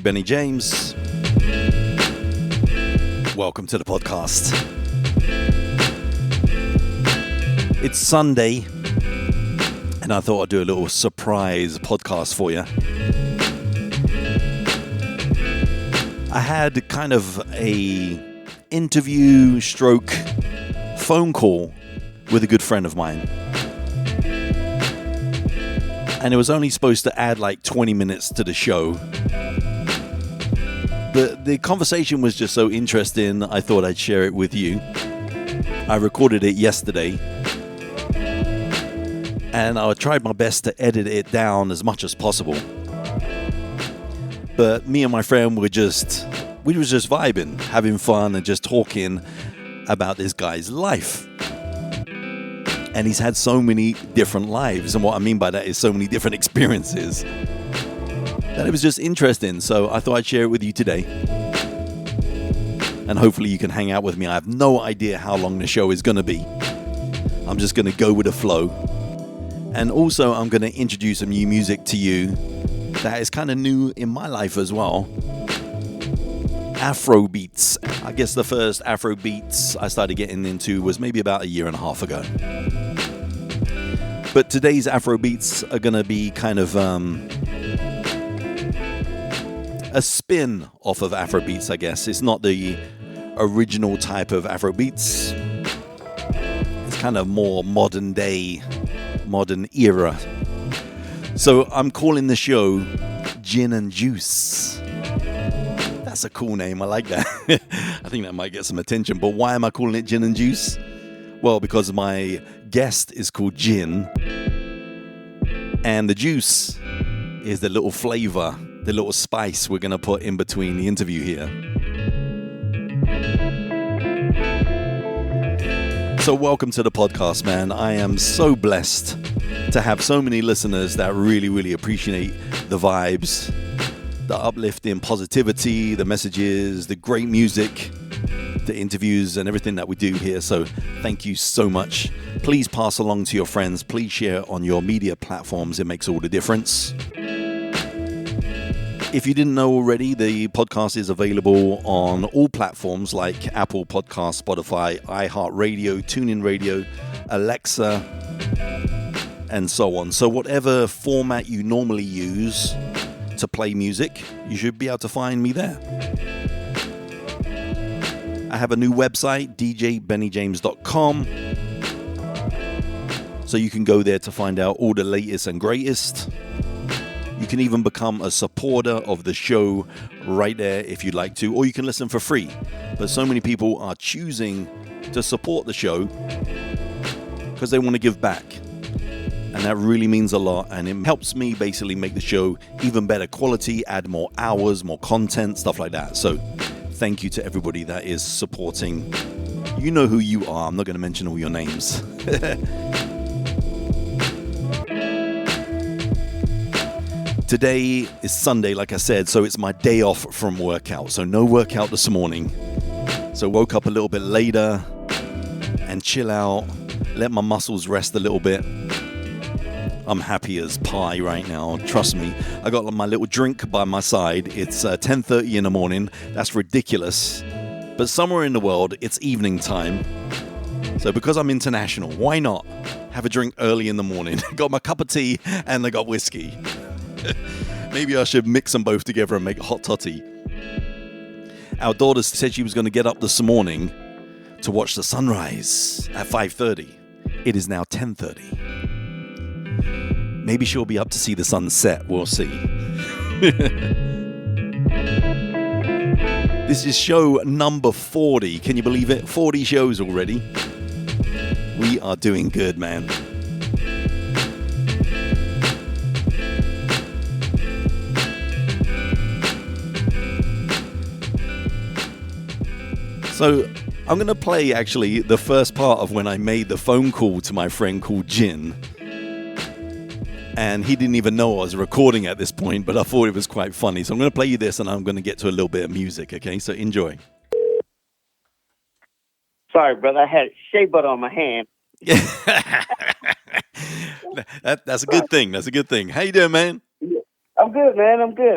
DJ Benny James. Welcome to the podcast. It's Sunday, and I thought I'd do a little surprise podcast for you. I had kind of a interview stroke phone call with a good friend of mine. And it was only supposed to add like 20 minutes to the show. But the conversation was just so interesting, I thought I'd share it with you. I recorded it yesterday. And I tried my best to edit it down as much as possible. But me and my friend were just vibing, having fun and just talking about this guy's life. And he's had so many different lives. And what I mean by that is so many different experiences that it was just interesting. So I thought I'd share it with you today. And hopefully you can hang out with me. I have no idea how long the show is going to be. I'm just going to go with the flow. And also I'm going to introduce some new music to you that is kind of new in my life as well. Afro beats. I guess the first Afro beats I started getting into was maybe about a year and a half ago. But today's Afro beats are going to be kind of a spin off of Afro beats, I guess. It's not the original type of Afro beats. It's kind of more modern day, modern era. So I'm calling the show Gyn Juice. That's a cool name. I like that. I think that might get some attention. But why am I calling it Gyn Juice? Well, because my guest is called Gyn. And the juice is the little flavor, the little spice we're going to put in between the interview here. So welcome to the podcast, man. I am so blessed to have so many listeners that really, really appreciate the vibes, the uplifting positivity, the messages, the great music, the interviews and everything that we do here. So thank you so much. Please pass along to your friends. Please share on your media platforms. It makes all the difference. If you didn't know already, the podcast is available on all platforms like Apple Podcasts, Spotify, iHeartRadio, TuneIn Radio, Alexa, and so on. So whatever format you normally use to play music, you should be able to find me there. I have a new website, djbennyjames.com. So you can go there to find out all the latest and greatest. You can even become a supporter of the show right there if you'd like to, or you can listen for free. But so many people are choosing to support the show because they want to give back. And that really means a lot, and it helps me basically make the show even better quality, add more hours, more content, stuff like that. So thank you to everybody that is supporting. You know who you are. I'm not going to mention all your names. Today is Sunday, like I said, so it's my day off from workout. So no workout this morning. So woke up a little bit later and chill out, let my muscles rest a little bit. I'm happy as pie right now, trust me. I got my little drink by my side. It's 10:30 in the morning. That's ridiculous. But somewhere in the world, it's evening time. So because I'm international, why not have a drink early in the morning? Got my cup of tea and I got whiskey. Maybe I should mix them both together and make a hot toddy. Our daughter said she was going to get up this morning to watch the sunrise at 5:30. It is now 10:30. Maybe she'll be up to see the sunset. We'll see. This is show number 40. Can you believe it? 40 shows already. We are doing good, man. So I'm going to play actually the first part of when I made the phone call to my friend called Gyn. And he didn't even know I was recording at this point, but I thought it was quite funny. So I'm going to play you this and I'm going to get to a little bit of music, okay? So enjoy. Sorry, brother. I had shea butter on my hand. That's a good thing. That's a good thing. How you doing, man? I'm good, man. I'm good.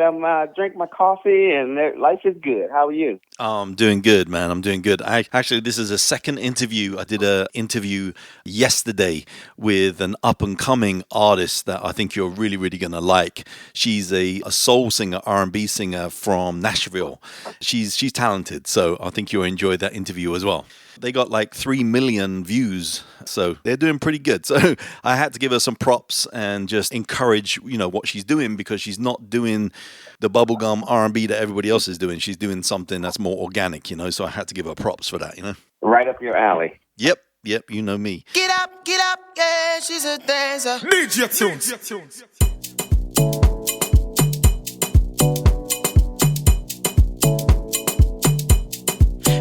Drink my coffee, and life is good. How are you? I'm doing good, man. I'm doing good. Actually, this is a second interview. I did an interview yesterday with an up-and-coming artist that I think you're really, really going to like. She's a soul singer, R&B singer from Nashville. She's talented, so I think you'll enjoy that interview as well. They got like 3 million views, so they're doing pretty good. So I had to give her some props and just encourage, what she's doing, because she's not doing the bubblegum R&B that everybody else is doing. She's doing something that's more organic, So I had to give her props for that, Right up your alley. Yep, you know me. Get up, yeah, she's a dancer. DJ Tunes.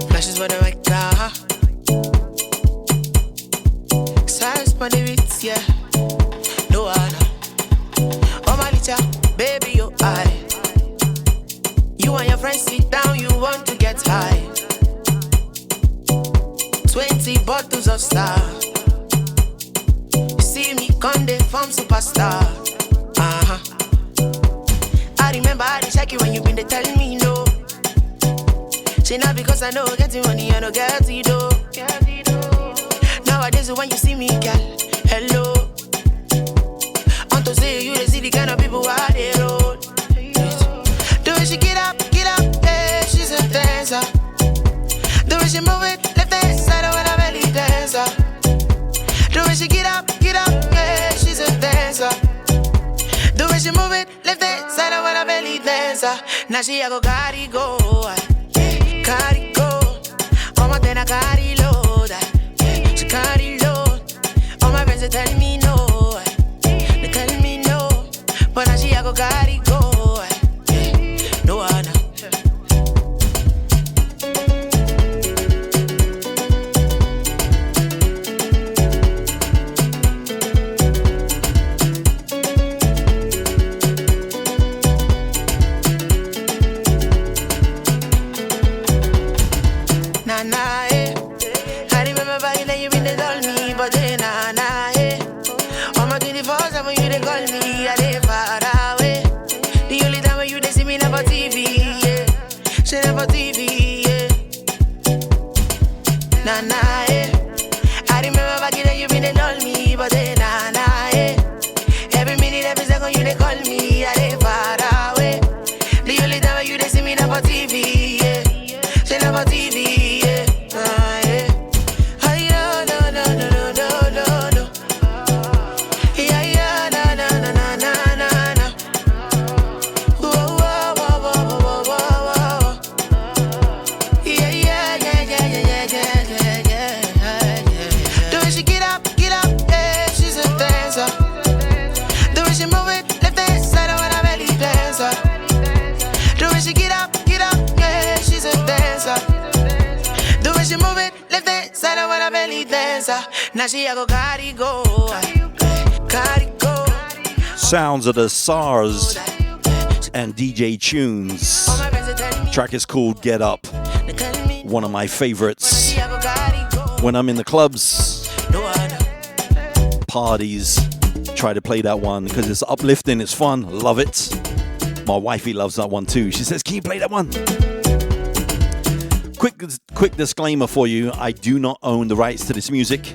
Flashes with the right car. Size for the beats, yeah. No other. Oh, my little baby, you high. You and your friends sit down, you want to get high. 20 bottles of Star. You see me come, they form superstar. I remember I didn't check you when you been there telling me no. Say not because I know getting money, I know get it though. Nowadays when you see me, girl, hello. Want to say you the see the kind of people who are they roll. The way she get up, yeah, she's a dancer. The way she move it, left hand side when I belly dancer. The way she get up, yeah, she's a dancer. The way she move it, left hand side when I belly dancer. Now she a go carry go. Carry go, all my then I carry load. She carry load, all my friends they tell me no. They tell me no, but now she a go carry go. No one. I remember back then you been they told me, but then all my 24/7 you they call me, I they far away. The only time when you they see me never TV, yeah. She never TV, yeah. I remember back then you been they told me, but then every minute, every second you they call me, I they far away. The only time when you they see me never TV, yeah. She never TV, yeah. Now she a go carry go. Sounds of the SARS and DJ Tunes. Track is called Get Up. One of my favorites. When I'm in the clubs, parties, try to play that one because it's uplifting, it's fun, love it. My wifey loves that one too. She says, can you play that one? Quick disclaimer for you. I do not own the rights to this music.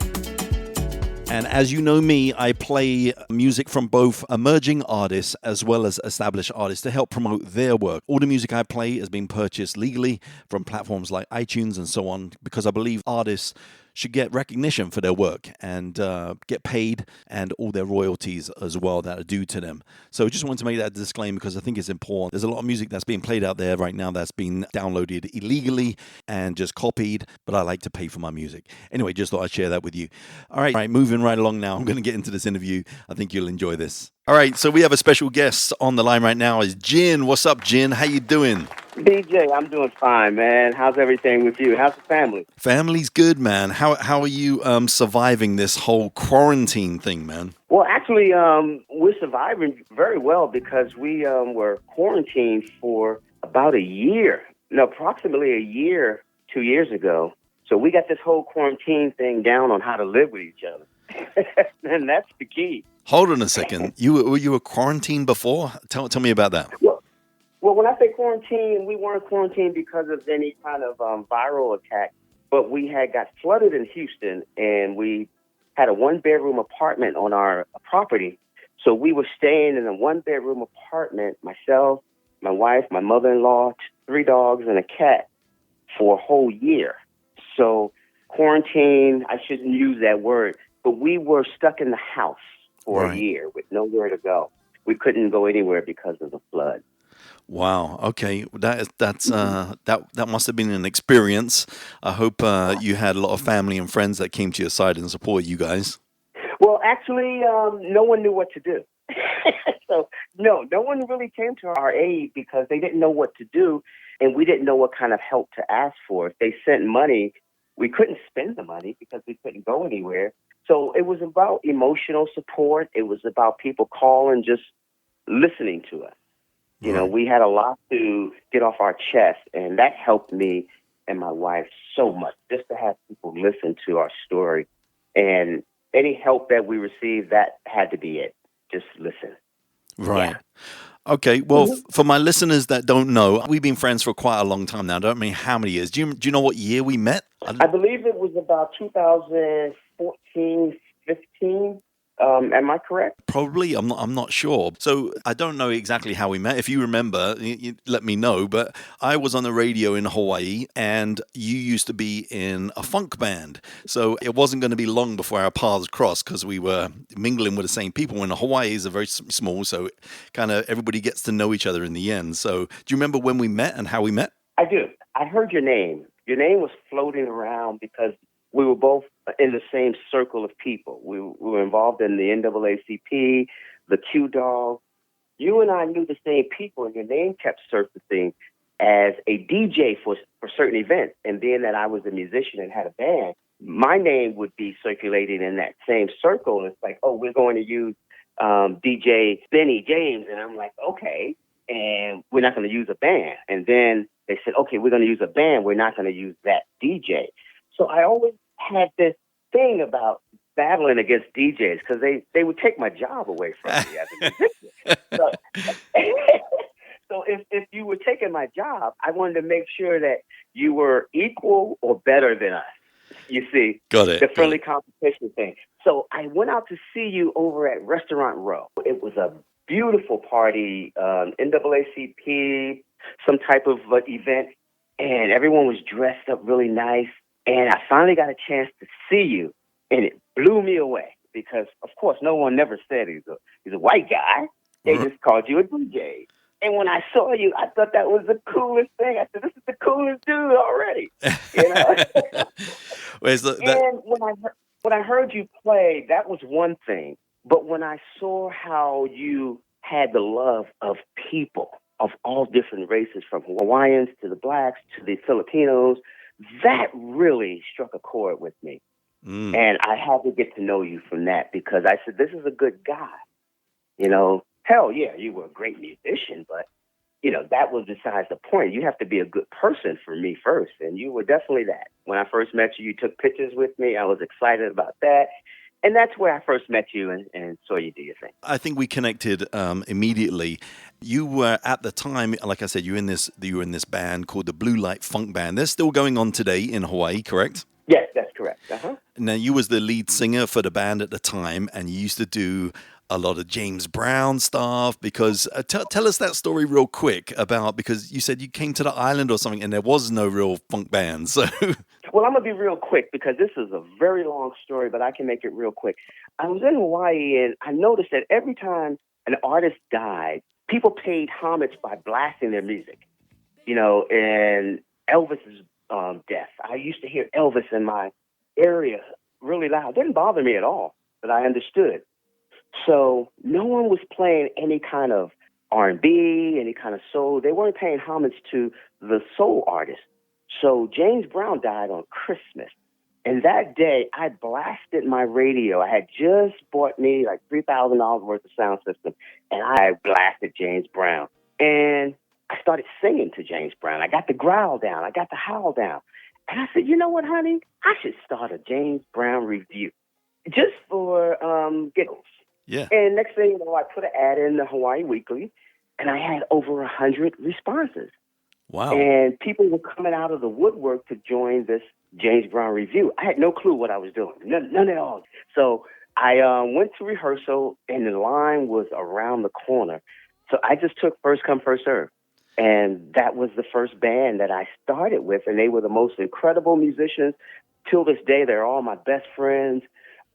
And as you know me, I play music from both emerging artists as well as established artists to help promote their work. All the music I play has been purchased legally from platforms like iTunes and so on, because I believe artists should get recognition for their work and get paid, and all their royalties as well that are due to them. So just wanted to make that disclaimer because I think it's important. There's a lot of music that's being played out there right now that's been downloaded illegally and just copied, but I like to pay for my music. Anyway, just thought I'd share that with you. All right, moving right along now. I'm going to get into this interview. I think you'll enjoy this. All right, so we have a special guest on the line right now. Is Gyn. What's up, Gyn? How you doing? DJ, I'm doing fine, man. How's everything with you? How's the family? Family's good, man. How are you surviving this whole quarantine thing, man? Well, actually, we're surviving very well because we were quarantined for about a year. No, approximately a year, 2 years ago. So we got this whole quarantine thing down on how to live with each other. And that's the key. Hold on a second. You were quarantined before? Tell me about that. Well, when I say quarantine, we weren't quarantined because of any kind of viral attack, but we had got flooded in Houston, and we had a one-bedroom apartment on our property. So we were staying in a one-bedroom apartment, myself, my wife, my mother-in-law, 3 dogs, and a cat for a whole year. So quarantine, I shouldn't use that word, but we were stuck in the house for a year with nowhere to go. We couldn't go anywhere because of the flood. Wow. Okay. That must have been an experience. I hope you had a lot of family and friends that came to your side and supported you guys. Well, actually, no one knew what to do. So, no one really came to our aid because they didn't know what to do, and we didn't know what kind of help to ask for. If they sent money, we couldn't spend the money because we couldn't go anywhere. So it was about emotional support. It was about people calling, just listening to us. You know, we had a lot to get off our chest, and that helped me and my wife so much, just to have people listen to our story. And any help that we received, that had to be it. Just listen. Right. Yeah. Okay. Well, for my listeners that don't know, we've been friends for quite a long time now. I don't mean how many years. Do you know what year we met? I believe it was about 2014, 15. Am I correct? Probably. I'm not sure. So I don't know exactly how we met. If you remember, you let me know. But I was on the radio in Hawaii, and you used to be in a funk band. So it wasn't going to be long before our paths crossed because we were mingling with the same people. And Hawaii is a very small, so kind of everybody gets to know each other in the end. So do you remember when we met and how we met? I do. I heard your name. Your name was floating around because we were both in the same circle of people. We were involved in the NAACP, the Q Dog. You and I knew the same people, and your name kept surfacing as a DJ for certain events. And being that I was a musician and had a band, my name would be circulating in that same circle. And it's like, oh, we're going to use DJ Benny James. And I'm like, okay. And we're not going to use a band. And then they said, okay, we're going to use a band. We're not going to use that DJ. So I always had this thing about battling against DJs because they would take my job away from me as a musician. So if you were taking my job, I wanted to make sure that you were equal or better than us. You see, Got it. The friendly competition thing. So I went out to see you over at Restaurant Row. It was a beautiful party, NAACP, some type of event, and everyone was dressed up really nice. And I finally got a chance to see you, and it blew me away because, of course, no one never said he's a white guy. They just called you a DJ. And when I saw you, I thought that was the coolest thing. I said, this is the coolest dude already. You know? And when I heard you play, that was one thing. But when I saw how you had the love of people of all different races, from Hawaiians to the blacks to the Filipinos, that really struck a chord with me. And I had to get to know you from that because I said, this is a good guy. You know, hell yeah, you were a great musician, but, you know, that was besides the point. You have to be a good person for me first, and you were definitely that. When I first met you, you took pictures with me. I was excited about that. And that's where I first met you and saw you do your thing. I think we connected immediately. You were at the time, like I said, you were in this band called the Blue Light Funk Band. They're still going on today in Hawaii, correct? Yes, that's correct. Uh-huh. Now, you was the lead singer for the band at the time, and you used to do a lot of James Brown stuff. Because tell us that story real quick because you said you came to the island or something, and there was no real funk band. So. Well, I'm going to be real quick because this is a very long story, but I can make it real quick. I was in Hawaii, and I noticed that every time an artist died, people paid homage by blasting their music. You know, and Elvis's death. I used to hear Elvis in my area really loud. It didn't bother me at all, but I understood. So no one was playing any kind of R&B, any kind of soul. They weren't paying homage to the soul artist. So James Brown died on Christmas. And that day, I blasted my radio. I had just bought me like $3,000 worth of sound system, and I blasted James Brown. And I started singing to James Brown. I got the growl down. I got the howl down. And I said, you know what, honey? I should start a James Brown review just for giggles. Yeah. And next thing you know, I put an ad in the Hawaii Weekly, and I had over 100 responses. Wow. And people were coming out of the woodwork to join this James Brown review. I had no clue what I was doing, none at all. So I went to rehearsal, and the line was around the corner. So I just took first come, first serve. And that was the first band that I started with, and they were the most incredible musicians. Till this day, they're all my best friends.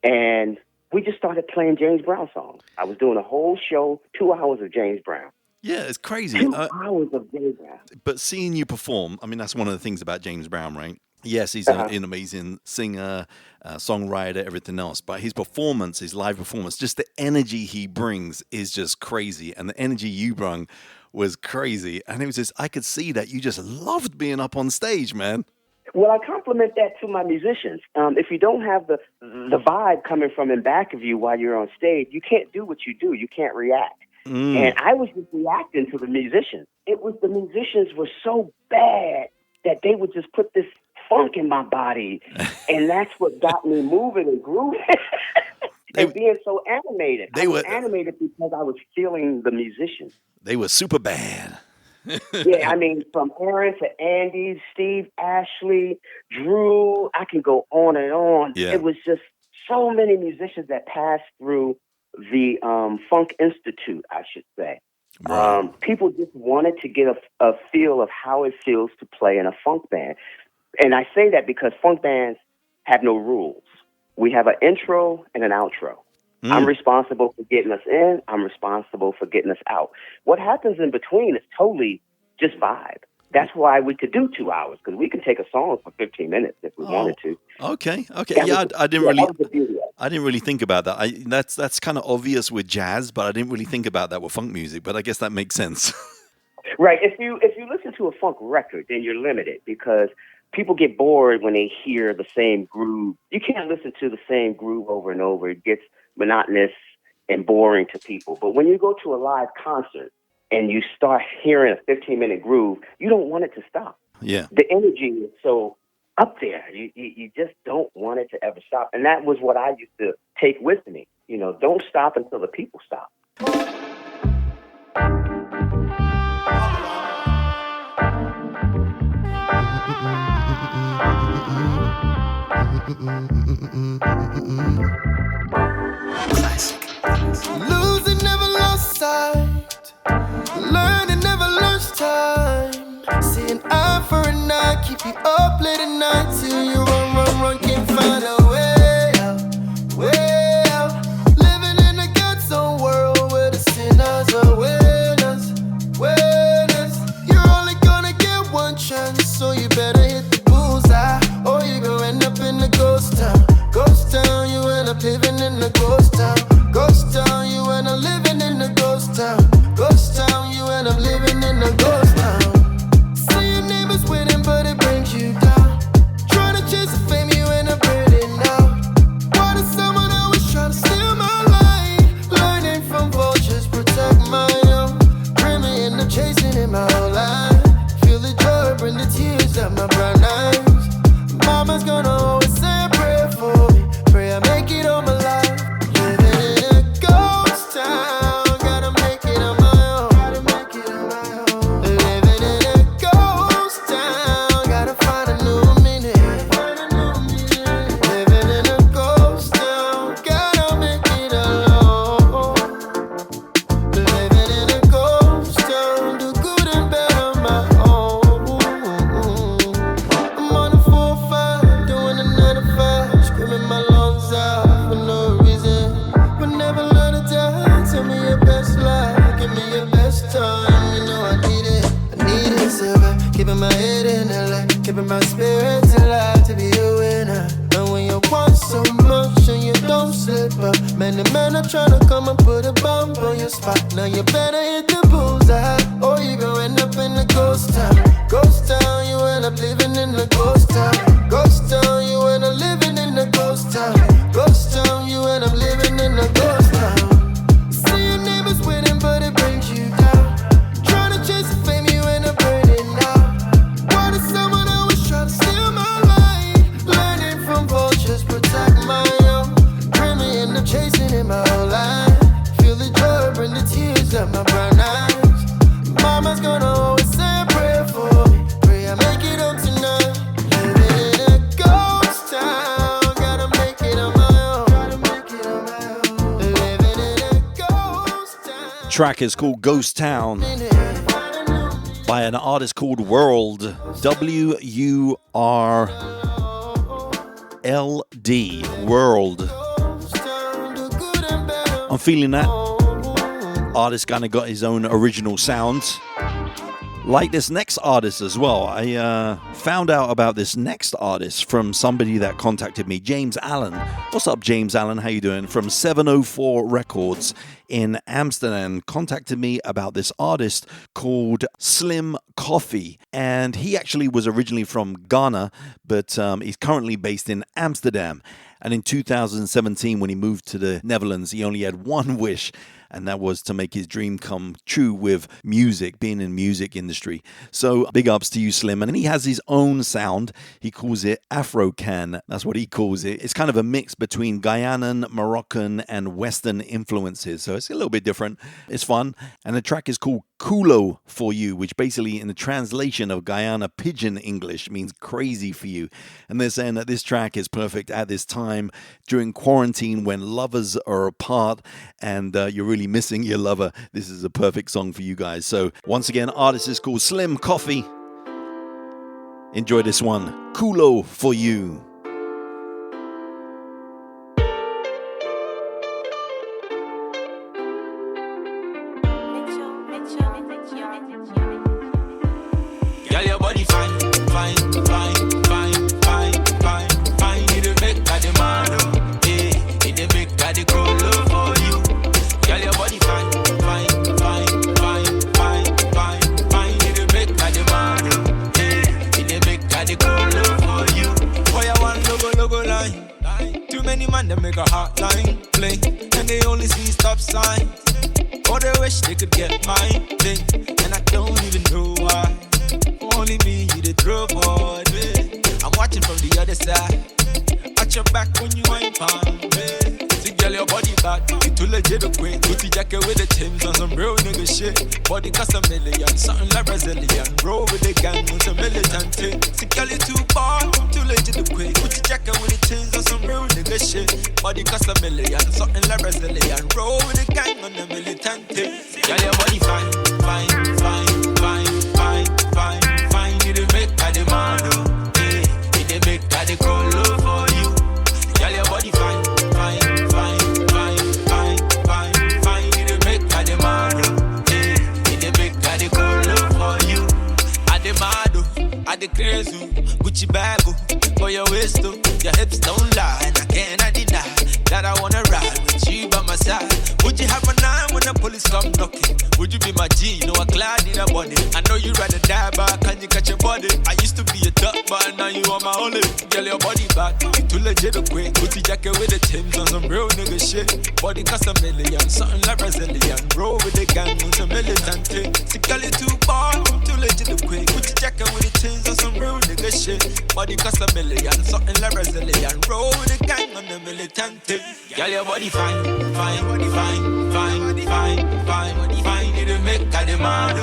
And we just started playing James Brown songs. I was doing a whole show, 2 hours of James Brown. Yeah, it's crazy. 2 hours of James Brown. But seeing you perform, I mean, that's one of the things about James Brown, right? Yes, he's an amazing singer, songwriter, everything else. But his performance, his live performance, just the energy he brings is just crazy. And the energy you brought was crazy. And it was just, I could see that you just loved being up on stage, man. Well, I compliment that to my musicians. If you don't have the vibe coming from in back of you while you're on stage, you can't do what you do. You can't react. And I was just reacting to the musicians. It was the musicians were so bad that they would just put this funk in my body, and that's what got me moving and grooving and being so animated. I was animated because I was feeling the musicians. They were super bad. Yeah, I mean, from Aaron to Andy, Steve, Ashley, Drew, I can go on and on. Yeah. It was just so many musicians that passed through the Funk Institute, I should say. Right. People just wanted to get a feel of how it feels to play in a funk band. And I say that because funk bands have no rules. We have an intro and an outro. I'm responsible for getting us in. I'm responsible for getting us out. What happens in between is totally just vibe. That's why we could do 2 hours, because we can take a song for 15 minutes if we wanted to. Okay. I didn't really think about that. That's kind of obvious with jazz, but I didn't really think about that with funk music. But I guess that makes sense. Right. If you listen to a funk record, then you're limited because people get bored when they hear the same groove. You can't listen to the same groove over and over. It gets monotonous and boring to people. But when you go to a live concert and you start hearing a 15-minute groove, you don't want it to stop. Yeah. The energy is so up there. You just don't want it to ever stop. And that was what I used to take with me. You know, don't stop until the people stop. Classic. Losing never lost sight. Learning never lost time. Seeing eye for an eye, keep you up late at night till you run, can't find a way out, way out. Living in a God's world where the sinners are winners. You're only gonna get one chance, so you better hit the bullseye, or you gon' end up in the ghost town. Ghost town, you end up living in the ghost town. Ghost town, you end up living in the ghost town. Ghost town, you end up living in the ghost town. See your neighbors winning, but it brings you down. Trying to chase the fame, you end up burning out. Why does someone always try to steal my life? Learning from vultures, protect my own. Bring me in the chasing in my whole life. Feel the joy, bring the tears out my brown eyes. Mama's gonna always say a prayer for me. Pray I make it all my life. Living in a ghost town, gotta make it on my own. Gotta make it on my own. Living in a ghost town, gotta find a new meaning. Living in a ghost town, gotta make it alone. Living in a ghost town, do good and bad on my own. I'm on a 4-5, doing a 9 to 5, screaming my lungs out for no reason. But never let it die. Tell me your best life, give me your best time. You know I need it, survive. Keeping my head in the light, keeping my spirits alive to be a winner. And when you want so much and you don't slip up, many men are trying to come and put a bomb on your spot. Now you better hit the bullseye, or you gon' end up in the ghost town. Ghost town, you end up living in the ghost town. Ghost town, you end up living in the ghost town. Ghost town, you end up living in the ghost town. See your neighbors winning, but it brings you down. Trying to chase the fame, you end up burning out. Why does someone always try to steal my life? Learning from vultures, protect my own. Bring me in the chasing in my whole life. track is called Ghost Town by an artist called World, W-U-R-L-D, World. I'm feeling that. Artist kind of got his own original sound. Like this next artist as well. I found out about this next artist from somebody that contacted me, James Allen. What's up, James Allen? How you doing? From 704 Records in Amsterdam. Contacted me about this artist called Slim Coffee. And he actually was originally from Ghana, but he's currently based in Amsterdam. And in 2017, when he moved to the Netherlands, he only had one wish, and that was to make his dream come true with music, being in the music industry. So big ups to you, Slim. And he has his own sound. He calls it Afro-Can. That's what he calls it. It's kind of a mix between Guyanan, Moroccan, and Western influences. So it's a little bit different. It's fun. And the track is called Kulo for You, which basically in the translation of Guyana Pidgin English means crazy for you. And they're saying that this track is perfect at this time during quarantine when lovers are apart and you're really missing your lover. This is a perfect song for you guys. So once again, artist is called Slim Coffee. Enjoy this one, Kulo for You. Girl, your body fine, fine, fine, fine, fine, fine, fine. It make a demand, yeah. It make a the cool for you. Girl, your body fine, fine, fine, fine, fine, fine, fine. It make a demand, yeah. It make a the cool for you. Boy, I want logo line. Too many man that make a hotline play, and they only see stop signs. Oh, they wish they could get my thing, and I don't even know why. Only me, you the throw boy, babe. I'm watching from the other side. At your back when you ain't fine, babe. See, girl, your body back. You too legit to quit. Gucci jacket with the Timbs on some real nigga shit. Body cost $1 million, something like Brazilian. Roll with the gang on some militant thing. See, girl, you too bad, too legit to quit. Gucci jacket with the Timbs on some real nigga shit. Body cost $1 million, something like Brazilian. Roll with the gang on the militant thing. Girl, your body fine, fine, fine, fine, fine, fine. It make a demand, yeah. It make a the cool for you. Girl, your body fine, fine, fine, fine, fine, fine, fine. It make a demand, yeah. It make a the cool for you. I demand, I the crazy, Gucci bag for your waist, your hips don't lie, and I cannot deny that I wanna ride with you by my side. Would you have a nine when the police come knocking? Would you be my G? You know I glad in a body. I know you rather die, but can you catch your body? I used to be a duck, but now you are my only. Girl, your body back, you too legit to quit. Gucci jacket with the Timbs on some real nigga shit. Body cost $1 million, something like Brazilian. Roll with the gang on some militant thing. See, girl, you too bad, too legit to quit. Gucci jacket with the Timbs on some real nigga shit. Body cost $1 million, something like Brazilian. Roll with the gang on the militant thing. Girl, your body fine, fine, fine, fine, fine, fine, fine. It make a demand,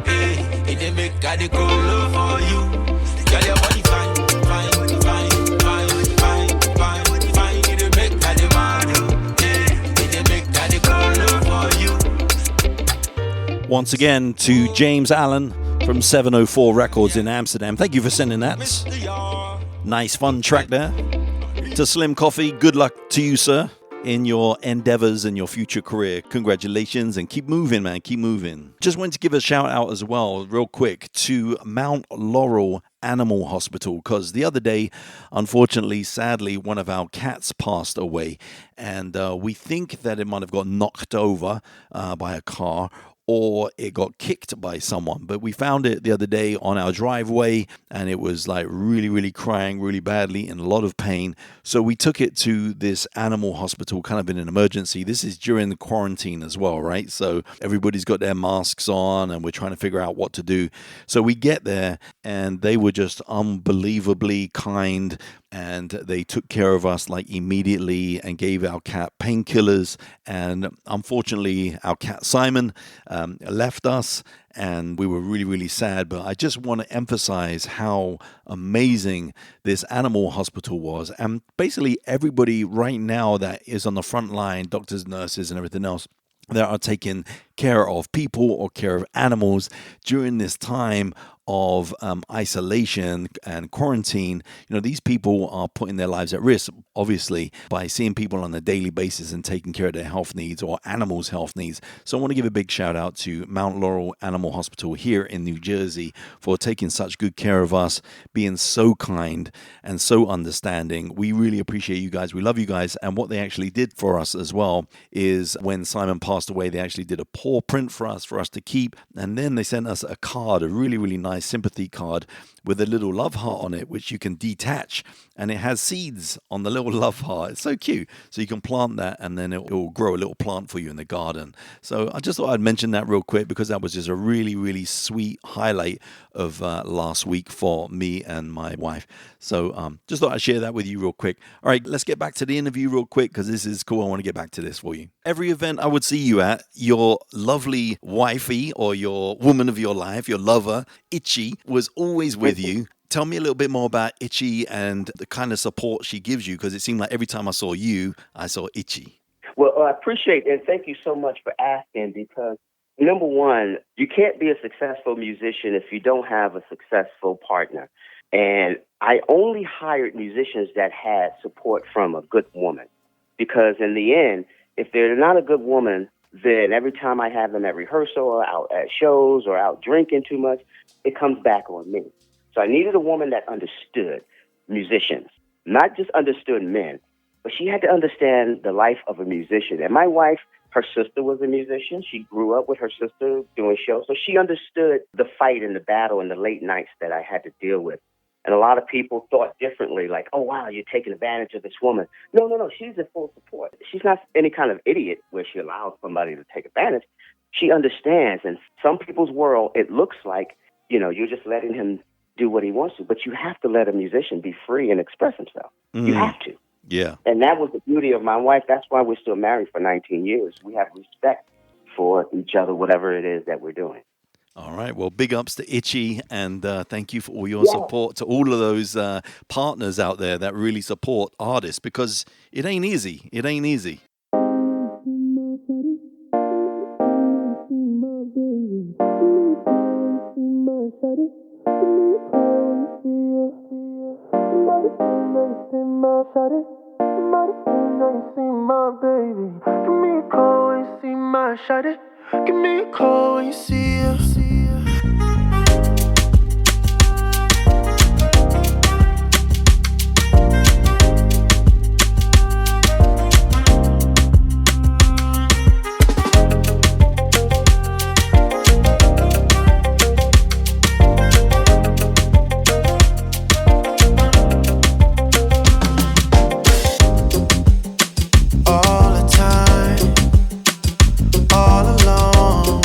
yeah. It make a the cool for you. Girl, your body fine, fine, fine, fine, fine, fine, fine. It make a demand, yeah. It make a the cool for you. Once again to James Allen from 704 Records in Amsterdam. Thank you for sending that. Nice fun track there. To Slim Coffee, good luck to you, sir, in your endeavors and your future career. Congratulations and keep moving, man. Keep moving. Just wanted to give a shout out as well, real quick, to Mount Laurel Animal Hospital, because the other day, unfortunately, sadly, one of our cats passed away, and we think that it might have got knocked over by a car, or it got kicked by someone. But we found it the other day on our driveway, and it was like really, really crying really badly in a lot of pain. So we took it to this animal hospital, kind of in an emergency. This is during the quarantine as well, right? So everybody's got their masks on, and we're trying to figure out what to do. So we get there, and they were just unbelievably kind, and they took care of us like immediately and gave our cat painkillers. And unfortunately, our cat Simon left us, and we were really, really sad. But I just want to emphasize how amazing this animal hospital was. And basically everybody right now that is on the front line, doctors, nurses, and everything else, that are taking care of people or care of animals during this time of isolation and quarantine. These people are putting their lives at risk, obviously, by seeing people on a daily basis and taking care of their health needs or animals' health needs. So I want to give a big shout out to Mount Laurel Animal Hospital here in New Jersey for taking such good care of us, being so kind and so understanding. We really appreciate you guys. We love you guys. And what they actually did for us as well is when Simon passed away, they actually did a paw print for us to keep. And then they sent us a card, a really, really nice sympathy card with a little love heart on it, which you can detach, and it has seeds on the little love heart. It's so cute. So you can plant that, and then it will grow a little plant for you in the garden. So I just thought I'd mention that real quick because that was just a really, really sweet highlight of last week for me and my wife. So just thought I'd share that with you real quick. All right, let's get back to the interview real quick because this is cool. I want to get back to this for you. Every event I would see you at, your lovely wifey or your woman of your life, your lover, Itchy, was always with you. Tell me a little bit more about Itchy and the kind of support she gives you, because it seemed like every time I saw you, I saw Itchy. Well, I appreciate it, and thank you so much for asking, because number one, you can't be a successful musician if you don't have a successful partner. And I only hired musicians that had support from a good woman, because in the end, if they're not a good woman, then every time I have them at rehearsal or out at shows or out drinking too much, it comes back on me. So I needed a woman that understood musicians, not just understood men, but she had to understand the life of a musician. And my wife, her sister was a musician. She grew up with her sister doing shows. So she understood the fight and the battle and the late nights that I had to deal with. And a lot of people thought differently, like, oh, wow, you're taking advantage of this woman. No, she's in full support. She's not any kind of idiot where she allows somebody to take advantage. She understands. And some people's world, it looks like, you're just letting him do what he wants to. But you have to let a musician be free and express himself. You have to. Yeah. And that was the beauty of my wife. That's why we're still married for 19 years. We have respect for each other, whatever it is that we're doing. All right. Well, big ups to Itchy, and thank you for all your support to all of those partners out there that really support artists, because it ain't easy. It ain't easy. Give me a call when you see her. All the time, all alone.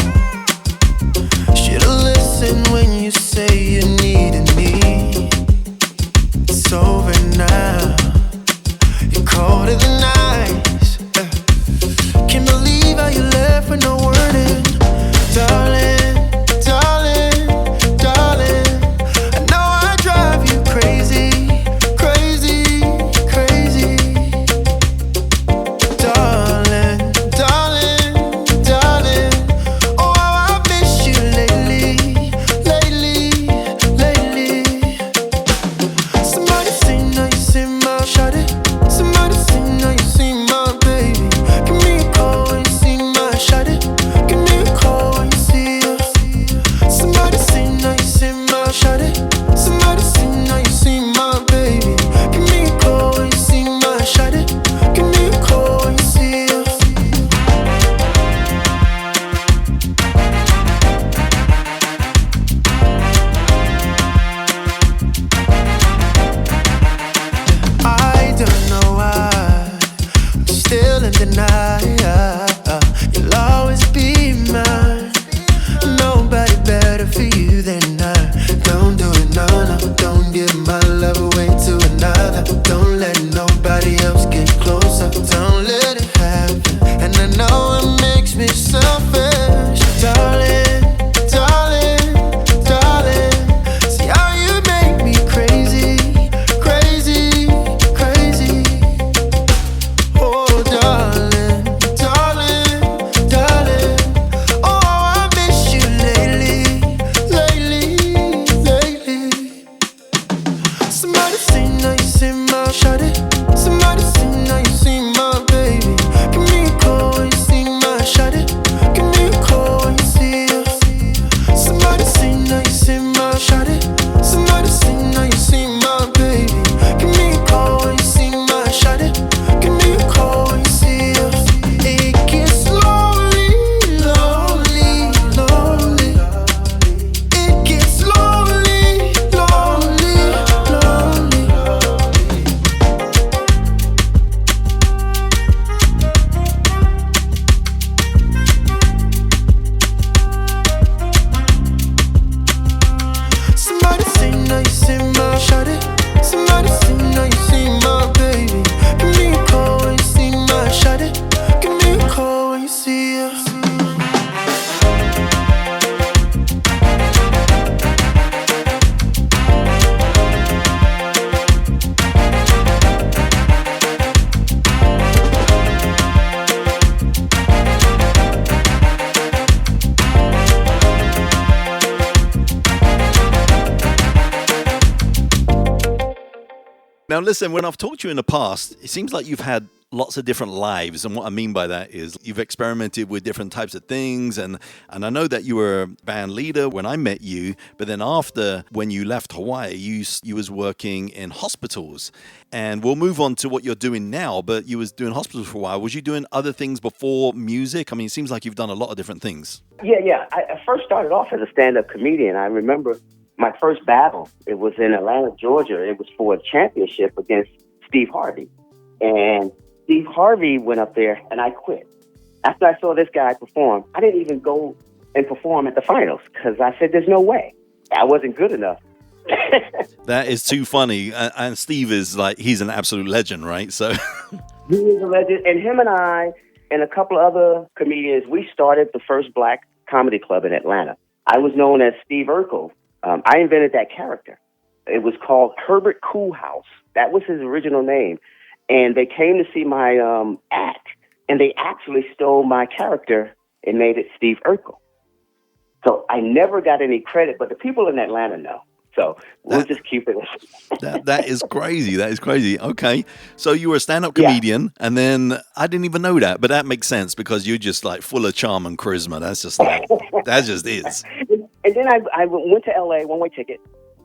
Now, listen, when I've talked to you in the past, it seems like you've had lots of different lives. And what I mean by that is you've experimented with different types of things. And I know that you were a band leader when I met you. But then after, when you left Hawaii, you was working in hospitals. And we'll move on to what you're doing now. But you was doing hospitals for a while. Was you doing other things before music? I mean, it seems like you've done a lot of different things. Yeah. I first started off as a stand-up comedian. I remember my first battle. It was in Atlanta, Georgia. It was for a championship against Steve Harvey. And Steve Harvey went up there, and I quit. After I saw this guy perform, I didn't even go and perform at the finals because I said, there's no way. I wasn't good enough. That is too funny. And Steve is like, he's an absolute legend, right? So he is a legend. And him and I and a couple of other comedians, we started the first black comedy club in Atlanta. I was known as Steve Urkel. I invented that character. It was called Herbert Coolhouse. That was his original name. And they came to see my act, and they actually stole my character and made it Steve Urkel. So I never got any credit, but the people in Atlanta know. So we'll just keep it. That is crazy. That is crazy. Okay. So you were a stand-up comedian, and then I didn't even know that, but that makes sense because you're just like full of charm and charisma. That's just like, that just is. And then I went to L.A., one-way ticket,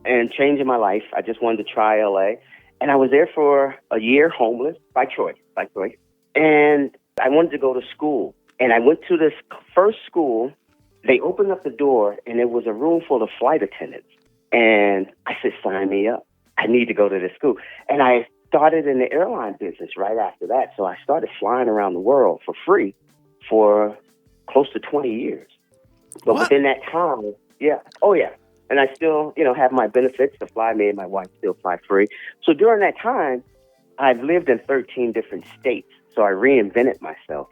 and changing my life. I just wanted to try L.A., and I was there for a year, homeless, by choice. And I wanted to go to school. And I went to this first school. They opened up the door, and it was a room full of flight attendants. And I said, sign me up. I need to go to this school. And I started in the airline business right after that. So I started flying around the world for free for close to 20 years. But within that time, yeah. Oh, yeah. And I still, have my benefits to fly. Me and my wife still fly free. So during that time, I've lived in 13 different states. So I reinvented myself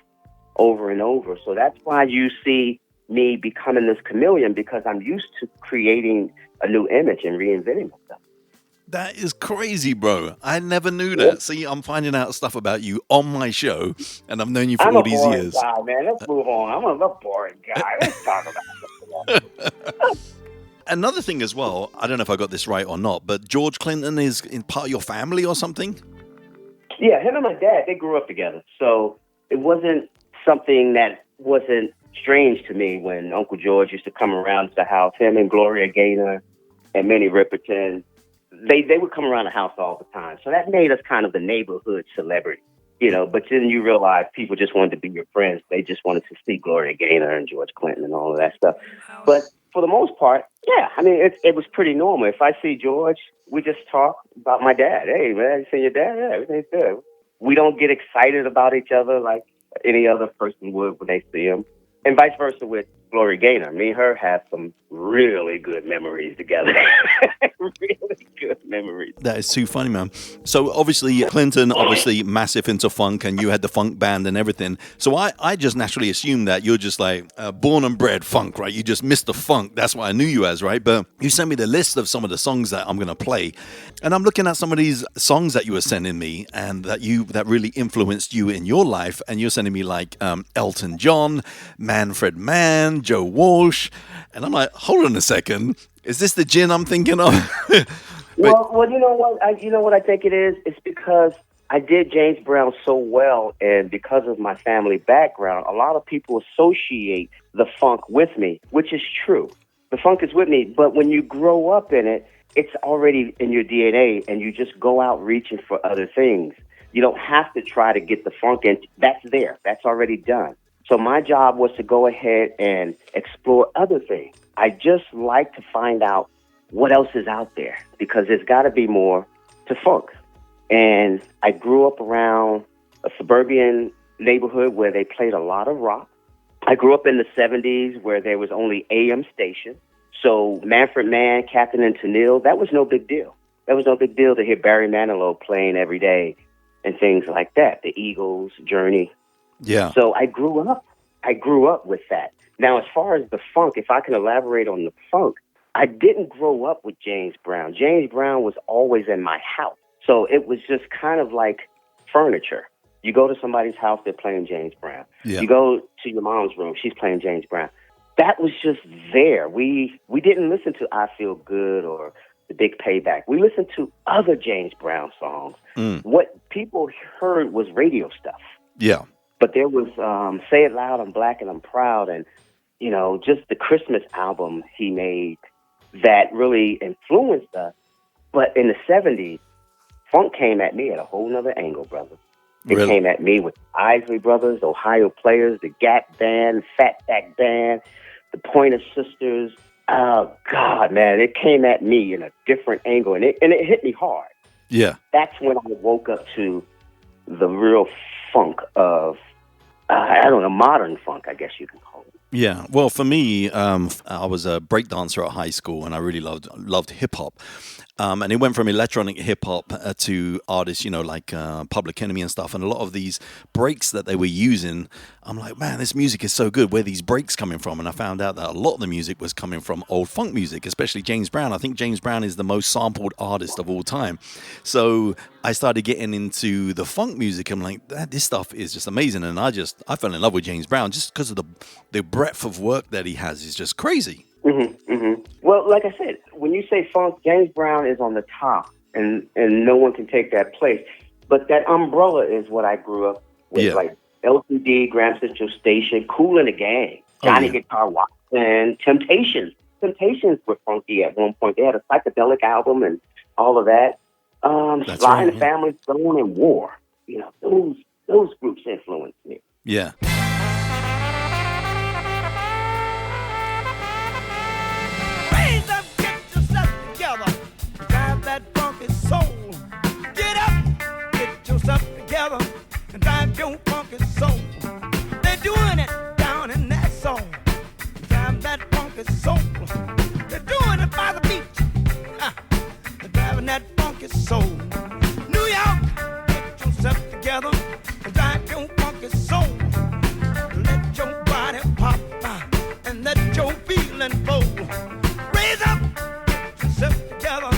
over and over. So that's why you see me becoming this chameleon, because I'm used to creating a new image and reinventing myself. That is crazy, bro. I never knew that. Yep. See, I'm finding out stuff about you on my show, and I've known you for all these years. I'm a boring guy, man. Let's move on. I'm a boring guy. Let's talk about it. Another thing as well, I don't know if I got this right or not, but George Clinton is in part of your family or something? Yeah, him and my dad, they grew up together. So it wasn't something that wasn't strange to me when Uncle George used to come around to the house. Him and Gloria Gaynor and Minnie Riperton, they would come around the house all the time. So that made us kind of the neighborhood celebrity, But then you realize people just wanted to be your friends. They just wanted to see Gloria Gaynor and George Clinton and all of that stuff. But for the most part, yeah, I mean, it was pretty normal. If I see George, we just talk about my dad. Hey, man, you see your dad? Yeah, everything's good. We don't get excited about each other like any other person would when they see him. And vice versa with Gloria Gaynor. Me and her have some really good memories together. Really good memories. That is too funny, man. So obviously Clinton, massive into funk, and you had the funk band and everything. So I just naturally assumed that you're just like born and bred funk, right? You just missed the funk. That's what I knew you as, right? But you sent me the list of some of the songs that I'm going to play. And I'm looking at some of these songs that you were sending me and that really influenced you in your life. And you're sending me like Elton John, Manfred Mann, Joe Walsh. And I'm like, hold on a second. Is this the Gyn I'm thinking of? Well, you know what I think it is? It's because I did James Brown so well, and because of my family background, a lot of people associate the funk with me, which is true. The funk is with me, but when you grow up in it, it's already in your DNA, and you just go out reaching for other things. You don't have to try to get the funk in. That's there. That's already done. So my job was to go ahead and explore other things. I just like to find out what else is out there, because there's got to be more to funk. And I grew up around a suburban neighborhood where they played a lot of rock. I grew up in the 70s where there was only AM station. So Manfred Mann, Captain and Tennille, that was no big deal. That was no big deal to hear Barry Manilow playing every day and things like that. The Eagles, Journey. Yeah. So I grew up with that. Now, as far as the funk, if I can elaborate on the funk, I didn't grow up with James Brown. James Brown was always in my house. So it was just kind of like furniture. You go to somebody's house, they're playing James Brown. Yeah. You go to your mom's room, she's playing James Brown. That was just there. We didn't listen to I Feel Good or The Big Payback. We listened to other James Brown songs. What people heard was radio stuff. Yeah. But there was Say It Loud, I'm Black and I'm Proud, and, you know, just the Christmas album he made that really influenced us. But in the 70s, funk came at me at a whole nother angle, brother. It Really? came at me with Isley Brothers, Ohio Players, the Gap Band, Fatback Band, the Pointer Sisters. Oh, God, man, it came at me in a different angle, and it hit me hard. Yeah. That's when I woke up to the real funk of, I don't know, modern funk, I guess you can call it. Yeah, well, for me, I was a breakdancer at high school, and I really loved hip hop. And it went from electronic hip hop to artists, you know, like Public Enemy and stuff. And a lot of these breaks that they were using, I'm like, man, this music is so good. Where are these breaks coming from? And I found out that a lot of the music was coming from old funk music, especially James Brown. I think James Brown is the most sampled artist of all time. So I started getting into the funk music. I'm like, this stuff is just amazing. And I fell in love with James Brown just because of the breadth of work that he has is just crazy. Mm-hmm, mm-hmm. Well, like I said, when you say funk, James Brown is on the top, and no one can take that place. But that umbrella is what I grew up with, like LCD, Grand Central Station, Kool and the Gang, Johnny Guitar Watson, Temptations. Temptations were funky at one point. They had a psychedelic album and all of that. Sly and the Family Stone and War. You know, those groups influenced me. Yeah. That funky soul. Get up, get yourself together, and drive your funky soul. They're doing it down in that soul. Drive that funky soul. They're doing it by the beach. They're driving that funky soul. New York, get yourself together, and drive your funky soul. Let your body pop and let your feeling flow. Raise up, get yourself together.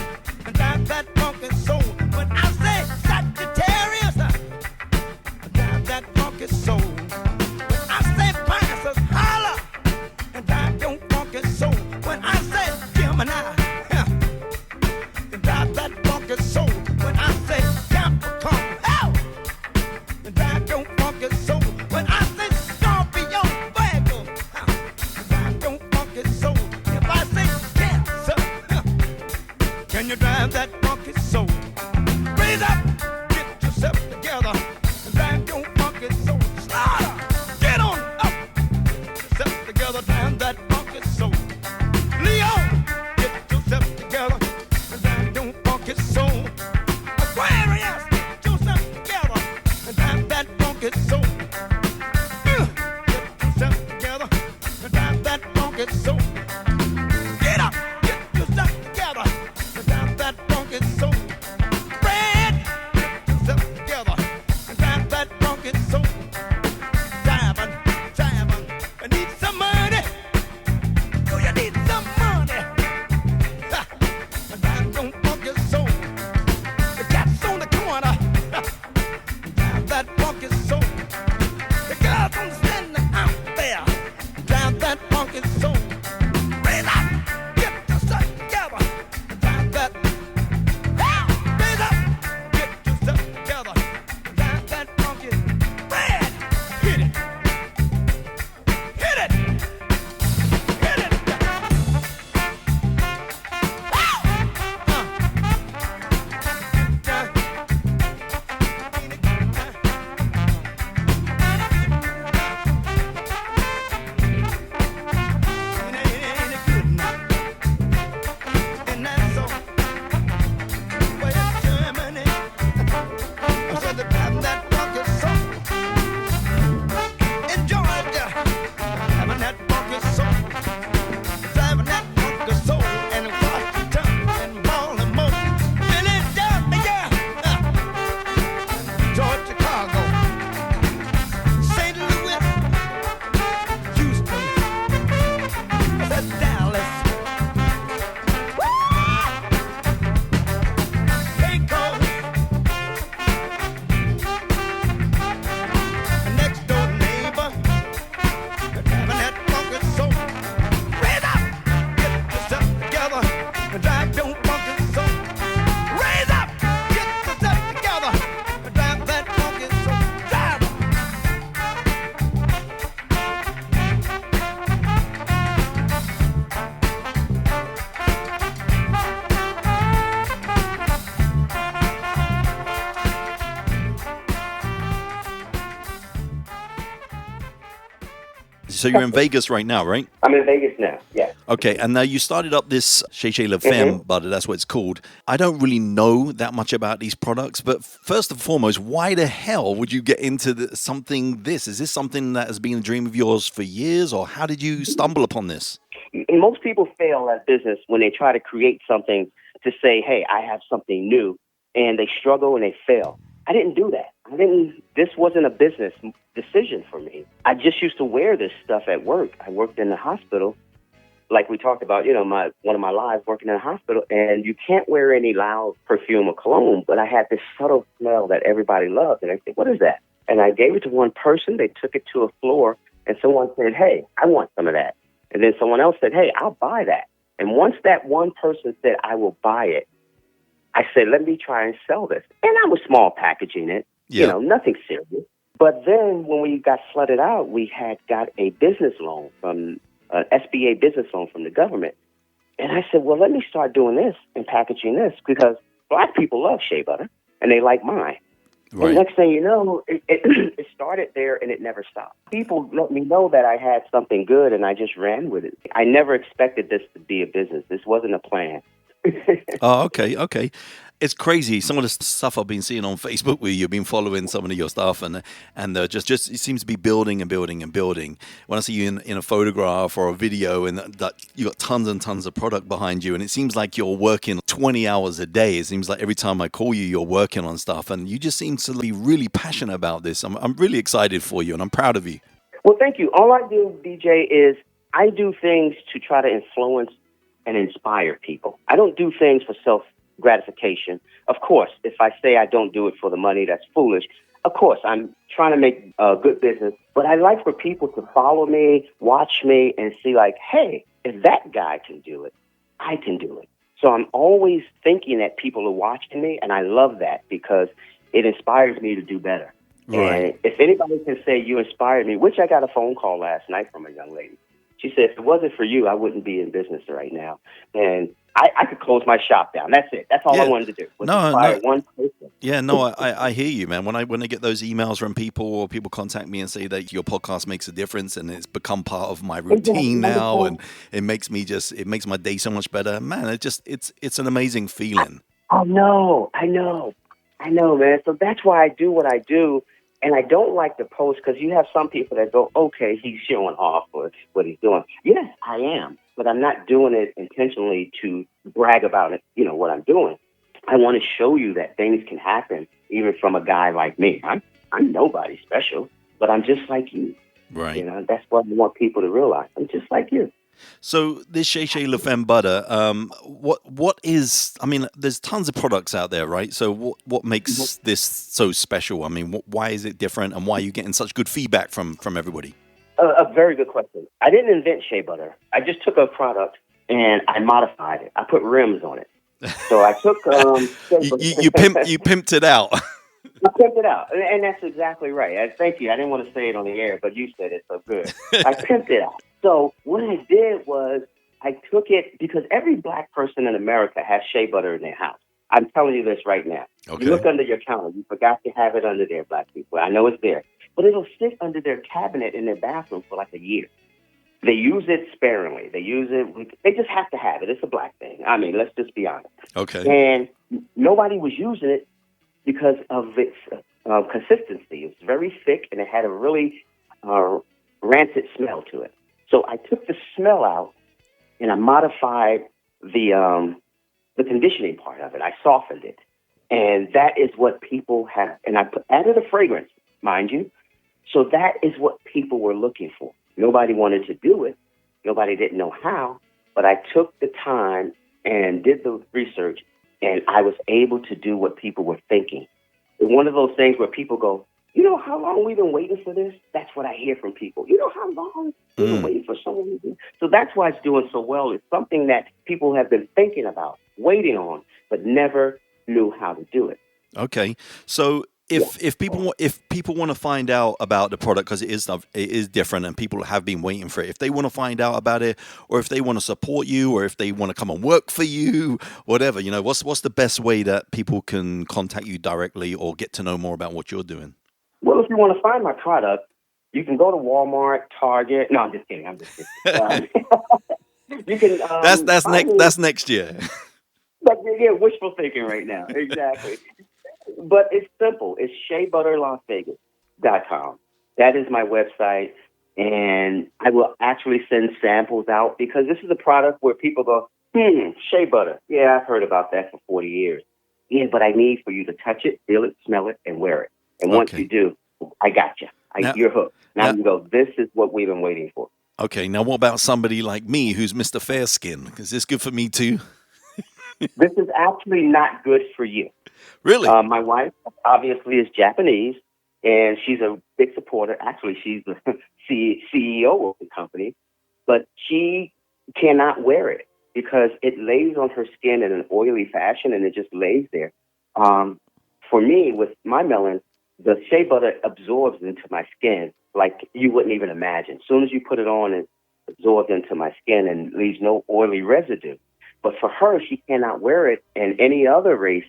That funky soul. When I say Sagittarius, drive that funky soul. When I say Pisces, holler and drive your funky soul. When I So you're in Vegas right now, right? I'm in Vegas now, yeah. Okay, and now you started up this Chez Le Femme butter, that's what it's called. I don't really know that much about these products, but first and foremost, why the hell would you get into something this? Is this something that has been a dream of yours for years, or how did you stumble upon this? Most people fail at business when they try to create something to say, hey, I have something new, and they struggle and they fail. I didn't do that. This wasn't a business decision for me. I just used to wear this stuff at work. I worked in the hospital, like we talked about, one of my lives working in a hospital, and you can't wear any loud perfume or cologne, but I had this subtle smell that everybody loved, and I said, what is that? And I gave it to one person. They took it to a floor, and someone said, hey, I want some of that. And then someone else said, hey, I'll buy that. And once that one person said, I will buy it, I said, let me try and sell this. And I was small packaging it, nothing serious. But then when we got flooded out, we had got a business loan from an SBA business loan from the government. And I said, well, let me start doing this and packaging this because Black people love shea butter and they like mine. Right. And next thing you know, it started there and it never stopped. People let me know that I had something good and I just ran with it. I never expected this to be a business. This wasn't a plan. Oh, okay. It's crazy. Some of the stuff I've been seeing on Facebook where you've been following some of your stuff and just it seems to be building and building and building. When I see you in a photograph or a video and that you got tons and tons of product behind you and it seems like you're working 20 hours a day. It seems like every time I call you, you're working on stuff and you just seem to be really passionate about this. I'm really excited for you and I'm proud of you. Well, thank you. All I do, DJ, is I do things to try to influence and inspire people. I don't do things for self-gratification. Of course, if I say I don't do it for the money, that's foolish. Of course, I'm trying to make a good business, but I like for people to follow me, watch me, and see like, hey, if that guy can do it, I can do it. So I'm always thinking that people are watching me, and I love that because it inspires me to do better. Right. And if anybody can say you inspired me, which I got a phone call last night from a young lady. She said, if it wasn't for you, I wouldn't be in business right now. And I could close my shop down. That's it. That's all I wanted to do. Inspire one person. Yeah, no, I hear you, man. When I get those emails from people or people contact me and say that your podcast makes a difference and it's become part of my routine now and it makes my day so much better. Man, it's an amazing feeling. I know, man. So that's why I do what I do. And I don't like to post because you have some people that go, okay, he's showing off for what he's doing. Yes, I am, but I'm not doing it intentionally to brag about it, what I'm doing. I want to show you that things can happen even from a guy like me. I'm nobody special, but I'm just like you. Right. That's what I want people to realize. I'm just like you. So this Chez Le Femme butter, what is? I mean, there's tons of products out there, right? So what makes this so special? I mean, why is it different, and why are you getting such good feedback from everybody? A very good question. I didn't invent shea butter. I just took a product and I modified it. I put rims on it. So I took you pimped it out. I pimped it out, and that's exactly right. Thank you. I didn't want to say it on the air, but you said it so good. I pimped it out. So what I did was I took it because every Black person in America has shea butter in their house. I'm telling you this right now. Okay. You look under your counter. You forgot to have it under there, Black people. I know it's there. But it'll sit under their cabinet in their bathroom for like a year. They use it sparingly. They just have to have it. It's a Black thing. I mean, let's just be honest. Okay. And nobody was using it because of its consistency. It was very thick, and it had a really rancid smell to it. So I took the smell out, and I modified the conditioning part of it. I softened it, and that is what people have. And I added a fragrance, mind you. So that is what people were looking for. Nobody wanted to do it. Nobody didn't know how. But I took the time and did the research, and I was able to do what people were thinking. It's one of those things where people go, how long we've been waiting for this? That's what I hear from people. How long we've been waiting for someone to do. So that's why it's doing so well. It's something that people have been thinking about, waiting on, but never knew how to do it. Okay. So if people want to find out about the product, because it is different and people have been waiting for it, if they want to find out about it, or if they want to support you, or if they want to come and work for you, whatever, what's the best way that people can contact you directly or get to know more about what you're doing? Well, if you want to find my product, You can go to Walmart, Target. No, I'm just kidding. You can. That's next year. But yeah, wishful thinking right now. Exactly. But it's simple. It's SheaButterLasVegas.com. That is my website. And I will actually send samples out because this is a product where people go, shea butter. Yeah, I've heard about that for 40 years. Yeah, but I need for you to touch it, feel it, smell it, and wear it. And once you do, I got you. You're hooked. Now you go, this is what we've been waiting for. Okay, now what about somebody like me who's Mr. Fair Skin? Is this good for me too? This is actually not good for you. Really? My wife obviously is Japanese, and she's a big supporter. Actually, she's the CEO of the company, but she cannot wear it because it lays on her skin in an oily fashion, and it just lays there. For me, with my melon, the shea butter absorbs into my skin like you wouldn't even imagine. As soon as you put it on, it absorbs into my skin and leaves no oily residue. But for her, she cannot wear it, and any other race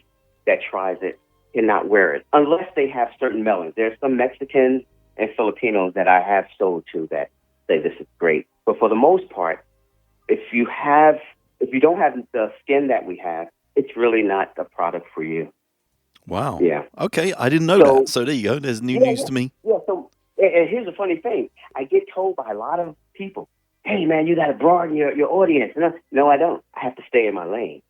that tries it cannot wear it unless they have certain melons. There's some Mexicans and Filipinos that I have sold to that say this is great. But for the most part, if you don't have the skin that we have, it's really not the product for you. Wow. Yeah. Okay, I didn't know that. So there you go. There's news to me. Yeah. So, and here's the funny thing: I get told by a lot of people, "Hey, man, you got to broaden your audience." No, I don't. I have to stay in my lane.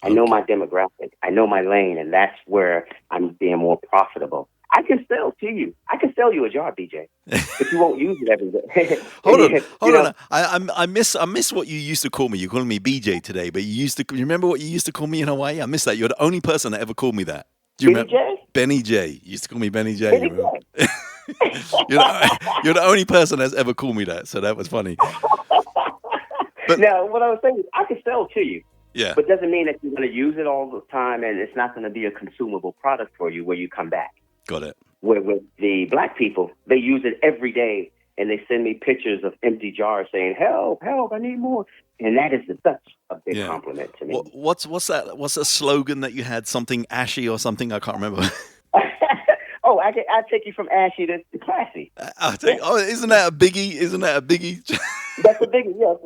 I know my demographic. I know my lane, and that's where I'm being more profitable. I can sell to you. I can sell you a jar, BJ, but you won't use it every day. Hold on. I miss what you used to call me. You're calling me BJ today, but you remember what you used to call me in Hawaii? I miss that. You're the only person that ever called me that. Do you remember? Benny J. You used to call me Benny J. Benny J. You're the only person that's ever called me that, so that was funny. But now, what I was saying is, I can sell to you. Yeah. But doesn't mean that you're going to use it all the time, and it's not going to be a consumable product for you where you come back. Got it. Where with the black people, they use it every day, and they send me pictures of empty jars saying, "Help, help, I need more." And that is such a big compliment to me. What's that? What's a slogan that you had? Something ashy or something? I can't remember. Oh, I take you from ashy to classy. Isn't that a biggie? That's a biggie, yes.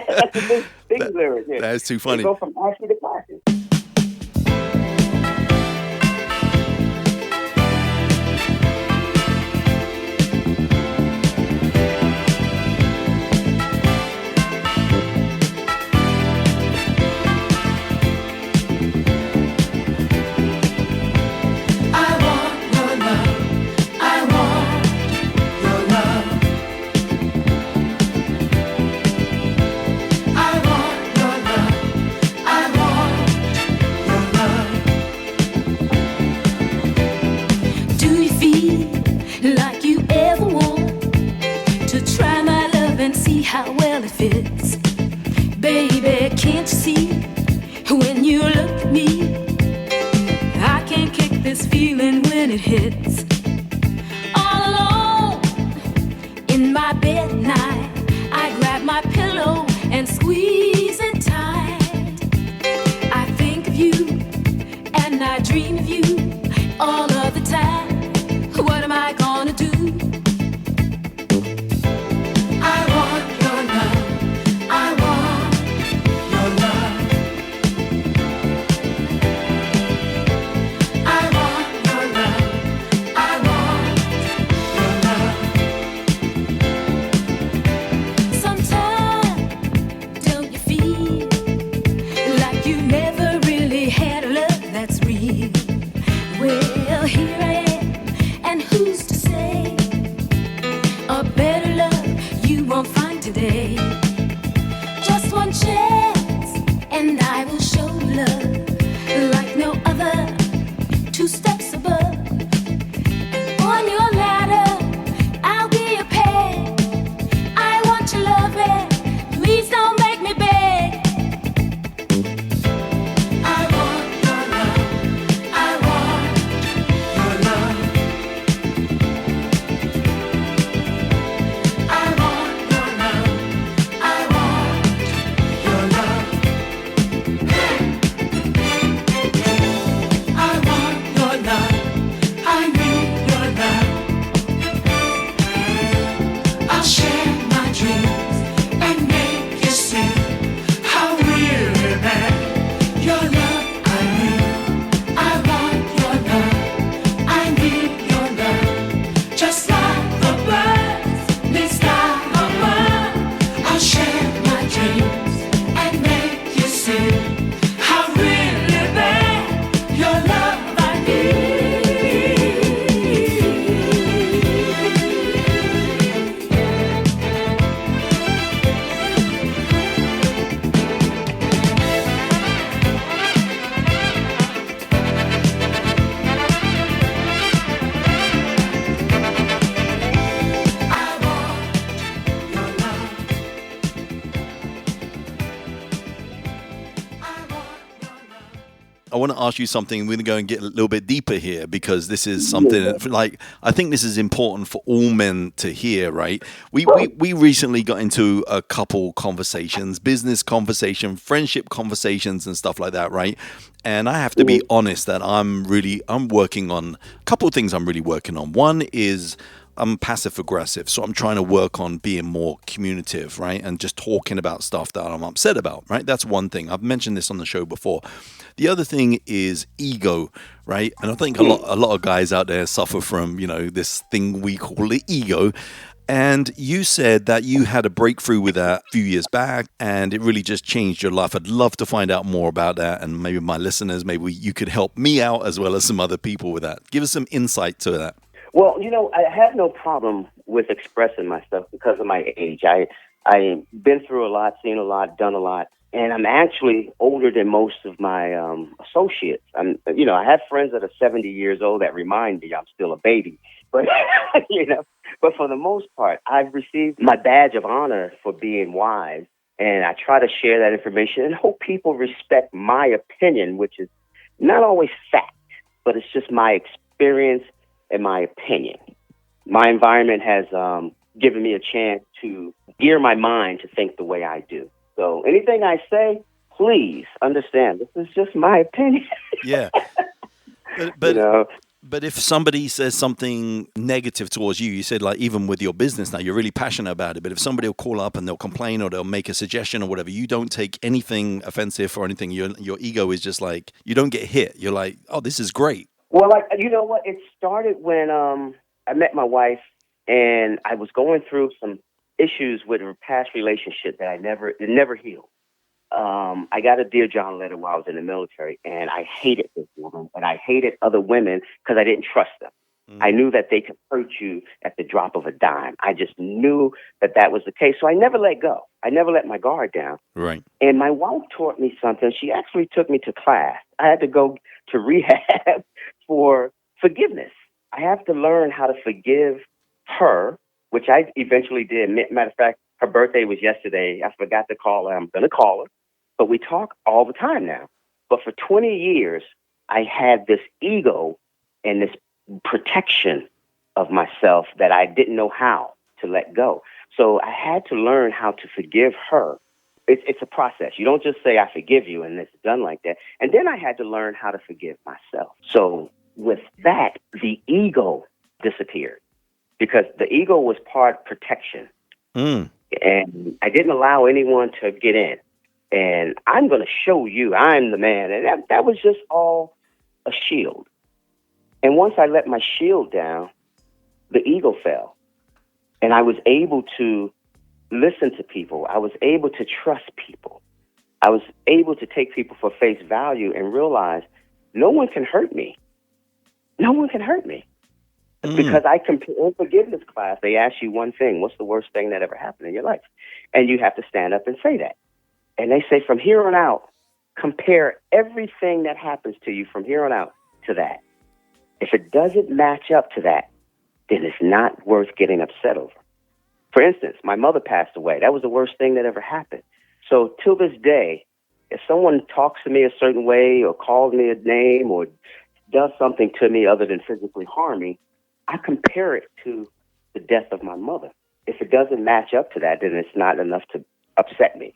That's a big lyric. Yeah. That's too funny. They go from ashy to classy. How well it fits, baby, can't you see? When you look at me, I can't kick this feeling when it hits. All alone in my bed at night, I grab my pillow and squeeze it tight. I think of you and I dream of you all of the time. What am I gonna do? Today, just one chance, and I will show love like no other. 2 steps above, on your ladder, I'll be your pet. I want your love, please don't make me beg. I want your love. I want your love. I want your love. I want to ask you something. We're going to go and get a little bit deeper here because this is something like I think this is important for all men to hear, right? We recently got into a couple conversations, business conversation, friendship conversations and stuff like that, right? And I have to be honest that I'm working on a couple of things I'm really working on. One is I'm passive aggressive, so I'm trying to work on being more communicative, right? And just talking about stuff that I'm upset about, right? That's one thing. I've mentioned this on the show before. The other thing is ego, right? And I think a lot of guys out there suffer from, this thing we call the ego. And you said that you had a breakthrough with that a few years back, and it really just changed your life. I'd love to find out more about that, and maybe my listeners, maybe you could help me out as well as some other people with that. Give us some insight to that. Well, I have no problem with expressing myself because of my age. I've been through a lot, seen a lot, done a lot, and I'm actually older than most of my associates. I have friends that are 70 years old that remind me I'm still a baby. But, but for the most part, I've received my badge of honor for being wise, and I try to share that information and hope people respect my opinion, which is not always fact, but it's just my experience and my opinion. My environment has given me a chance to gear my mind to think the way I do. So anything I say, please understand, this is just my opinion. Yeah. But if somebody says something negative towards you, you said like even with your business now, you're really passionate about it. But if somebody will call up and they'll complain or they'll make a suggestion or whatever, you don't take anything offensive or anything. Your ego is just like, you don't get hit. You're like, oh, this is great. Well, you know what? It started when I met my wife, and I was going through some issues with a past relationship that it never healed. I got a Dear John letter while I was in the military, and I hated this woman, and I hated other women because I didn't trust them. I knew that they could hurt you at the drop of a dime. I just knew that was the case, so I never let go. I never let my guard down. Right. And my wife taught me something. She actually took me to class. I had to go to rehab for forgiveness. I have to learn how to forgive her, which I eventually did. Matter of fact, her birthday was yesterday. I forgot to call her. I'm going to call her. But we talk all the time now. But for 20 years, I had this ego and this protection of myself that I didn't know how to let go. So I had to learn how to forgive her. It's a process. You don't just say, I forgive you, and it's done like that. And then I had to learn how to forgive myself. So with that, the ego disappeared because the ego was part protection. And I didn't allow anyone to get in. And I'm going to show you I'm the man. And that was just all a shield. And once I let my shield down, the ego fell. And I was able to listen to people. I was able to trust people. I was able to take people for face value and realize no one can hurt me. No one can hurt me. Because in forgiveness class, they ask you one thing. What's the worst thing that ever happened in your life? And you have to stand up and say that. And they say from here on out, compare everything that happens to you from here on out to that. If it doesn't match up to that, then it's not worth getting upset over. For instance, my mother passed away. That was the worst thing that ever happened. So till this day, if someone talks to me a certain way or calls me a name or does something to me other than physically harm me, I compare it to the death of my mother. If it doesn't match up to that, then it's not enough to upset me.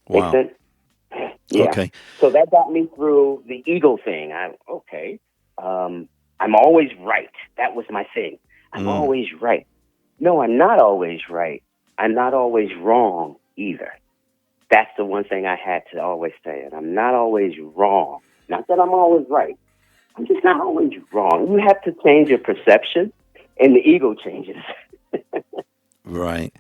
Wow. Make sense? Yeah. Okay. So that got me through the ego thing. I'm always right. That was my thing. I'm always right. No, I'm not always right. I'm not always wrong either. That's the one thing I had to always say. And I'm not always wrong. Not that I'm always right. I'm just not always wrong. You have to change your perception, and the ego changes. Right.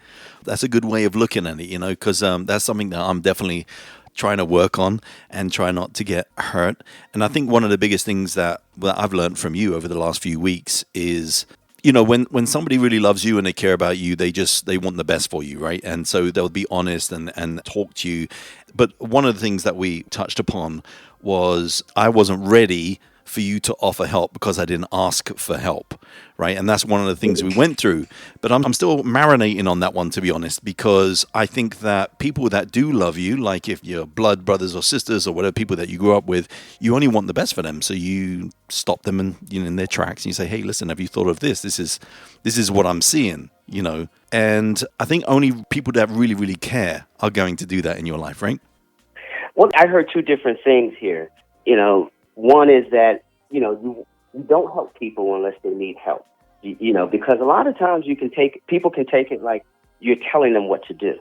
That's a good way of looking at it, because that's something that I'm definitely trying to work on and try not to get hurt. And I think one of the biggest things that I've learned from you over the last few weeks is, when somebody really loves you and they care about you, they want the best for you, right? And so they'll be honest and talk to you. But one of the things that we touched upon was I wasn't ready for you to offer help because I didn't ask for help, right? And that's one of the things we went through. But I'm still marinating on that one, to be honest, because I think that people that do love you, like if you're blood brothers or sisters or whatever, people that you grew up with, you only want the best for them. So you stop them in their tracks and you say, hey, listen, have you thought of this? This is what I'm seeing, And I think only people that really, really care are going to do that in your life, right? Well, I heard two different things here. One is that, you don't help people unless they need help, because a lot of times people can take it like you're telling them what to do.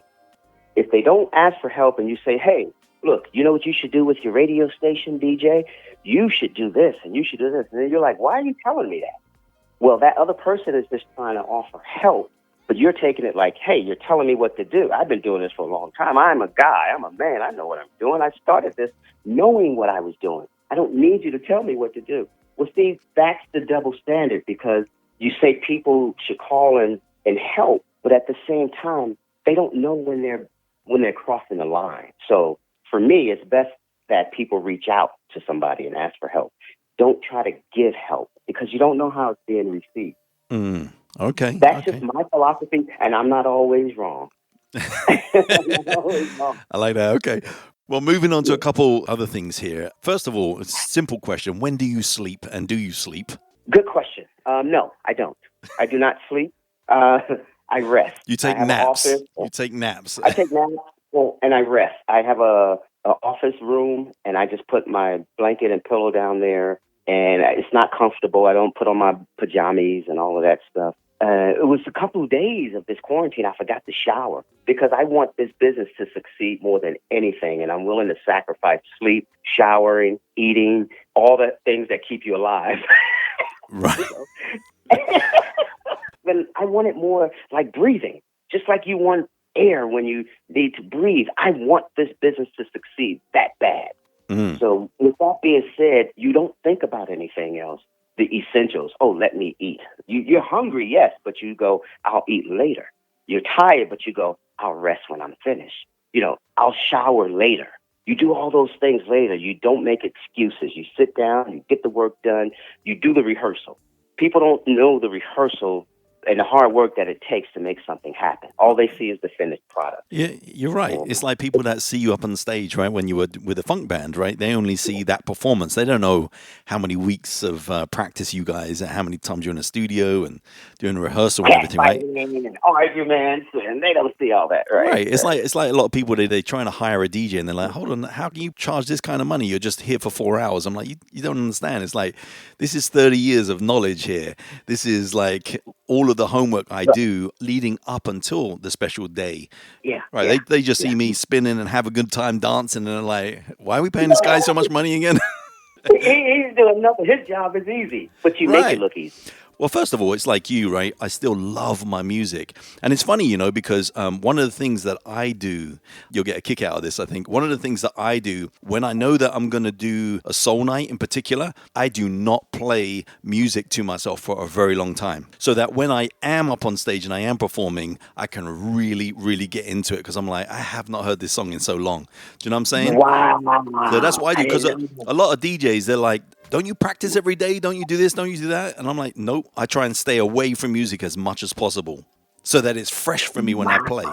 If they don't ask for help and you say, hey, look, you know what you should do with your radio station, DJ? You should do this and you should do this. And then you're like, why are you telling me that? Well, that other person is just trying to offer help, but you're taking it like, hey, you're telling me what to do. I've been doing this for a long time. I'm a guy. I'm a man. I know what I'm doing. I started this knowing what I was doing. I don't need you to tell me what to do. Well, see, that's the double standard, because you say people should call and help, but at the same time, they don't know when they're crossing the line. So for me, it's best that people reach out to somebody and ask for help. Don't try to give help, because you don't know how it's being received. Okay. That's just my philosophy, and I'm not always wrong. I like that. Okay. Well, moving on to a couple other things here. First of all, it's a simple question. When do you sleep, and do you sleep? Good question. No, I don't. I do not sleep. I rest. You take naps. You take naps. I take naps, and I rest. I have a office room, and I just put my blanket and pillow down there, and it's not comfortable. I don't put on my pajamas and all of that stuff. It was a couple of days of this quarantine, I forgot to shower, because I want this business to succeed more than anything, and I'm willing to sacrifice sleep, showering, eating, all the things that keep you alive. Right. But I want it more like breathing, just like you want air when you need to breathe. I want this business to succeed that bad. So with that being said, you don't think about anything else. The essentials. Oh, let me eat. You're hungry, yes, but you go, I'll eat later. You're tired, but you go, I'll rest when I'm finished. I'll shower later. You do all those things later. You don't make excuses. You sit down, you get the work done, you do the rehearsal. People don't know the rehearsal and the hard work that it takes to make something happen. All they see is the finished product. Yeah, you're right. It's like people that see you up on stage, right, when you were with a funk band, right? They only see that performance. They don't know how many weeks of practice you guys, how many times you're in a studio and doing rehearsal and everything, right? And arguments, and they don't see all that, right? Right. It's like a lot of people, they're trying to hire a DJ and they're like, hold on, how can you charge this kind of money? You're just here for 4 hours. I'm like, you don't understand. It's like, this is 30 years of knowledge here. This is like all of the homework I do leading up until the special day. Yeah. Right. Yeah, they just see me spinning and have a good time dancing, and they're like, why are we paying this guy so much money again? He's doing nothing. His job is easy, but you make it look easy. Well, first of all, it's like you, right? I still love my music. And it's funny, because one of the things that I do, you'll get a kick out of this, I think. One of the things that I do when I know that I'm going to do a soul night in particular, I do not play music to myself for a very long time. So that when I am up on stage and I am performing, I can really, really get into it, because I'm like, I have not heard this song in so long. Do you know what I'm saying? Wow. So that's what I do, because a lot of DJs, they're like, don't you practice every day? Don't you do this? Don't you do that? And I'm like, nope. I try and stay away from music as much as possible so that it's fresh for me when I play.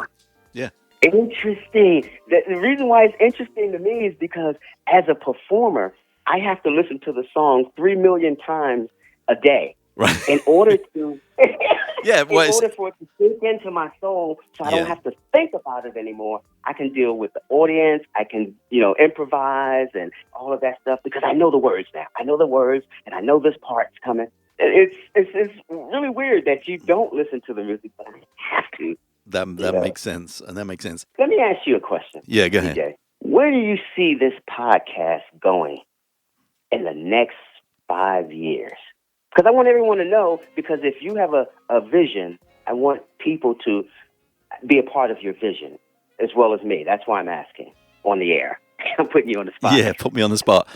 Yeah. Interesting. The reason why it's interesting to me is because as a performer, I have to listen to the song 3 million times a day. Right. In order to, order for it to sink into my soul, so I don't have to think about it anymore. I can deal with the audience. I can, improvise and all of that stuff, because I know the words now. I know the words, and I know this part's coming. It's really weird that you don't listen to the music, but I have to. That makes sense, and that makes sense. Let me ask you a question. Yeah, go ahead. DJ. Where do you see this podcast going in the next 5 years? Because I want everyone to know, because if you have a vision, I want people to be a part of your vision as well as me. That's why I'm asking on the air. I'm putting you on the spot. Yeah, put me on the spot.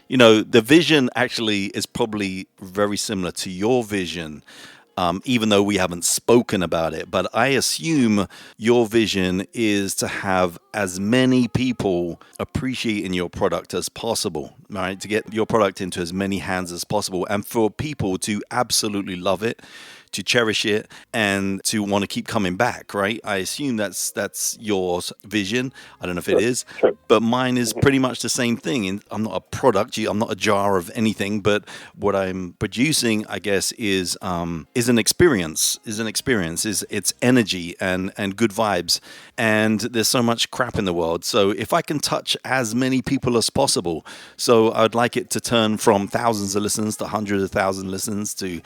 The vision actually is probably very similar to your vision. even though we haven't spoken about it. But I assume your vision is to have as many people appreciating your product as possible, right? To get your product into as many hands as possible, and for people to absolutely love it, to cherish it, and to want to keep coming back, right? I assume that's your vision. I don't know if it is, but mine is pretty much the same thing. And I'm not a product, I'm not a jar of anything, but what I'm producing, I guess, is an experience. It's energy and good vibes. And there's so much crap in the world. So if I can touch as many people as possible, so I'd like it to turn from thousands of listens to hundreds of thousands of listens to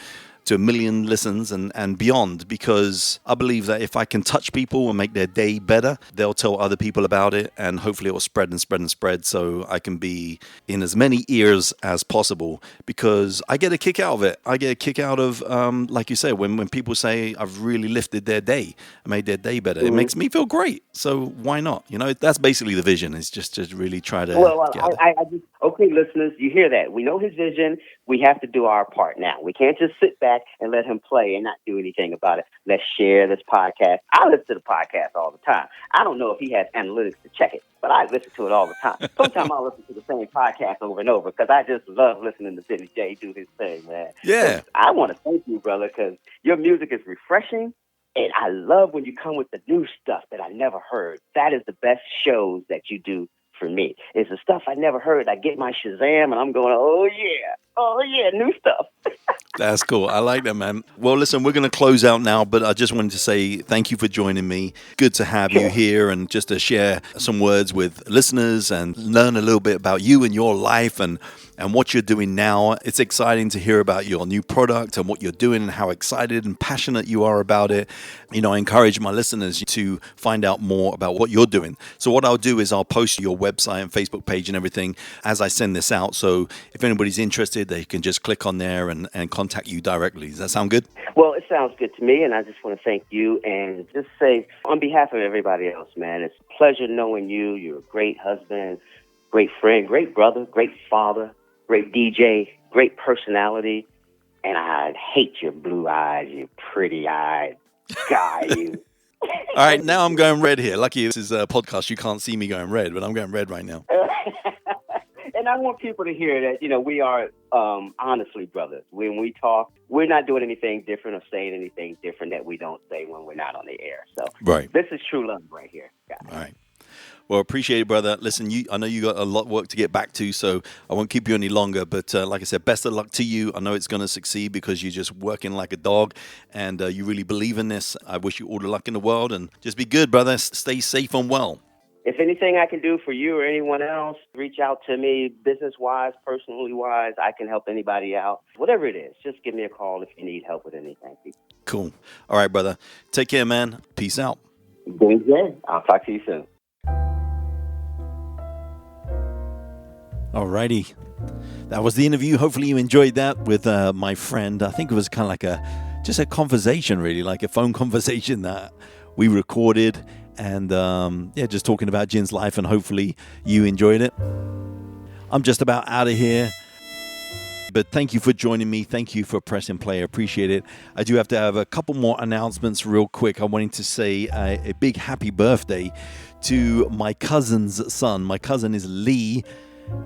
a million listens and beyond, because I believe that if I can touch people and make their day better, they'll tell other people about it, and hopefully it will spread and spread and spread, so I can be in as many ears as possible, because I get a kick out of it. I get a kick out of, like you say, when people say I've really lifted their day, I made their day better, it makes me feel great. So why not? You know, that's basically the vision, is just to really try to okay, listeners, you hear that. We know his vision. We have to do our part now. We can't just sit back and let him play and not do anything about it. Let's share this podcast. I listen to the podcast all the time. I don't know if he has analytics to check it, but I listen to it all the time. Sometimes I'll listen to the same podcast over and over because I just love listening to Billy J do his thing, man. Yeah. So I want to thank you, brother, because your music is refreshing. And I love when you come with the new stuff that I never heard. That is the best shows that you do for me. It's the stuff I never heard. I get my Shazam and I'm going, oh yeah, new stuff. That's cool. I like that, man. Well, listen, we're going to close out now, but I just wanted to say thank you for joining me. Good to have you here, and just to share some words with listeners and learn a little bit about you and your life and what you're doing now. It's exciting to hear about your new product and what you're doing and how excited and passionate you are about it. You know, I encourage my listeners to find out more about what you're doing. So what I'll do is I'll post your website and Facebook page and everything as I send this out. So if anybody's interested, they can just click on there and contact you directly. Does that sound good? Well, it sounds good to me, and I just want to thank you and just say, on behalf of everybody else, man, it's a pleasure knowing you. You're a great husband, great friend, great brother, great father, great DJ, great personality, and I hate your blue eyes, you pretty-eyed guy, you. All right, now I'm going red here. Lucky this is a podcast, you can't see me going red, but I'm going red right now. And I want people to hear that, you know, we are honestly brothers. When we talk, we're not doing anything different or saying anything different that we don't say when we're not on the air. So right. This is true love right here, guys. All right. Well, appreciate it, brother. Listen, I know you got a lot of work to get back to, so I won't keep you any longer. But like I said, best of luck to you. I know it's going to succeed because you're just working like a dog, and you really believe in this. I wish you all the luck in the world, and just be good, brother. Stay safe and well. If anything I can do for you or anyone else, reach out to me, business-wise, personally-wise. I can help anybody out. Whatever it is, just give me a call if you need help with anything. Cool. All right, brother. Take care, man. Peace out. I'll talk to you soon. Alrighty. That was the interview. Hopefully you enjoyed that with my friend. I think it was kind of like just a conversation, really, like a phone conversation that we recorded. And just talking about Gyn's life, and hopefully you enjoyed it. I'm just about out of here. But thank you for joining me. Thank you for pressing play. I appreciate it. I do have to have a couple more announcements real quick. I wanted to say a big happy birthday to my cousin's son. My cousin is Lee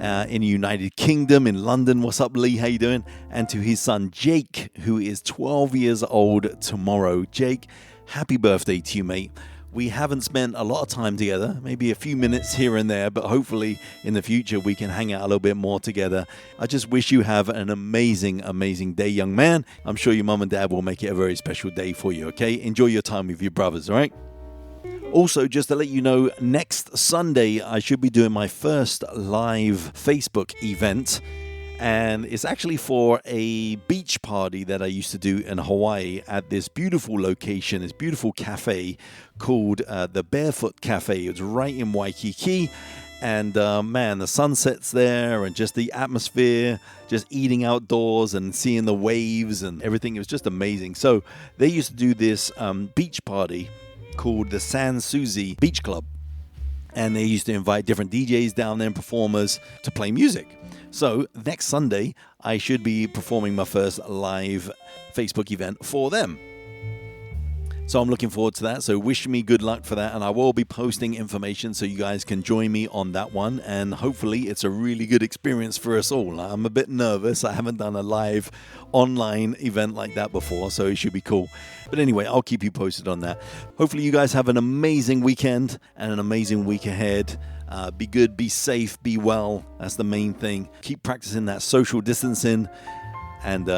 in the United Kingdom, in London. What's up, Lee? How you doing? And to his son, Jake, who is 12 years old tomorrow. Jake, happy birthday to you, mate. We haven't spent a lot of time together, maybe a few minutes here and there, but hopefully in the future we can hang out a little bit more together. I just wish you have an amazing, amazing day, young man. I'm sure your mum and dad will make it a very special day for you, okay? Enjoy your time with your brothers, all right? Also, just to let you know, next Sunday I should be doing my first live Facebook event. And it's actually for a beach party that I used to do in Hawaii at this beautiful location, this beautiful cafe called the Barefoot Cafe. It's right in Waikiki. And man, the sunset's there and just the atmosphere, just eating outdoors and seeing the waves and everything. It was just amazing. So they used to do this beach party called the San Susi Beach Club. And they used to invite different DJs down there and performers to play music. So next Sunday, I should be performing my first live Facebook event for them. So I'm looking forward to that. So wish me good luck for that. And I will be posting information so you guys can join me on that one. And hopefully it's a really good experience for us all. I'm a bit nervous. I haven't done a live online event like that before, so it should be cool. But anyway, I'll keep you posted on that. Hopefully you guys have an amazing weekend and an amazing week ahead. Be good, be safe, be well. That's the main thing. Keep practicing that social distancing. And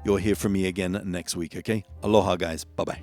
you'll hear from me again next week, okay? Aloha, guys. Bye-bye.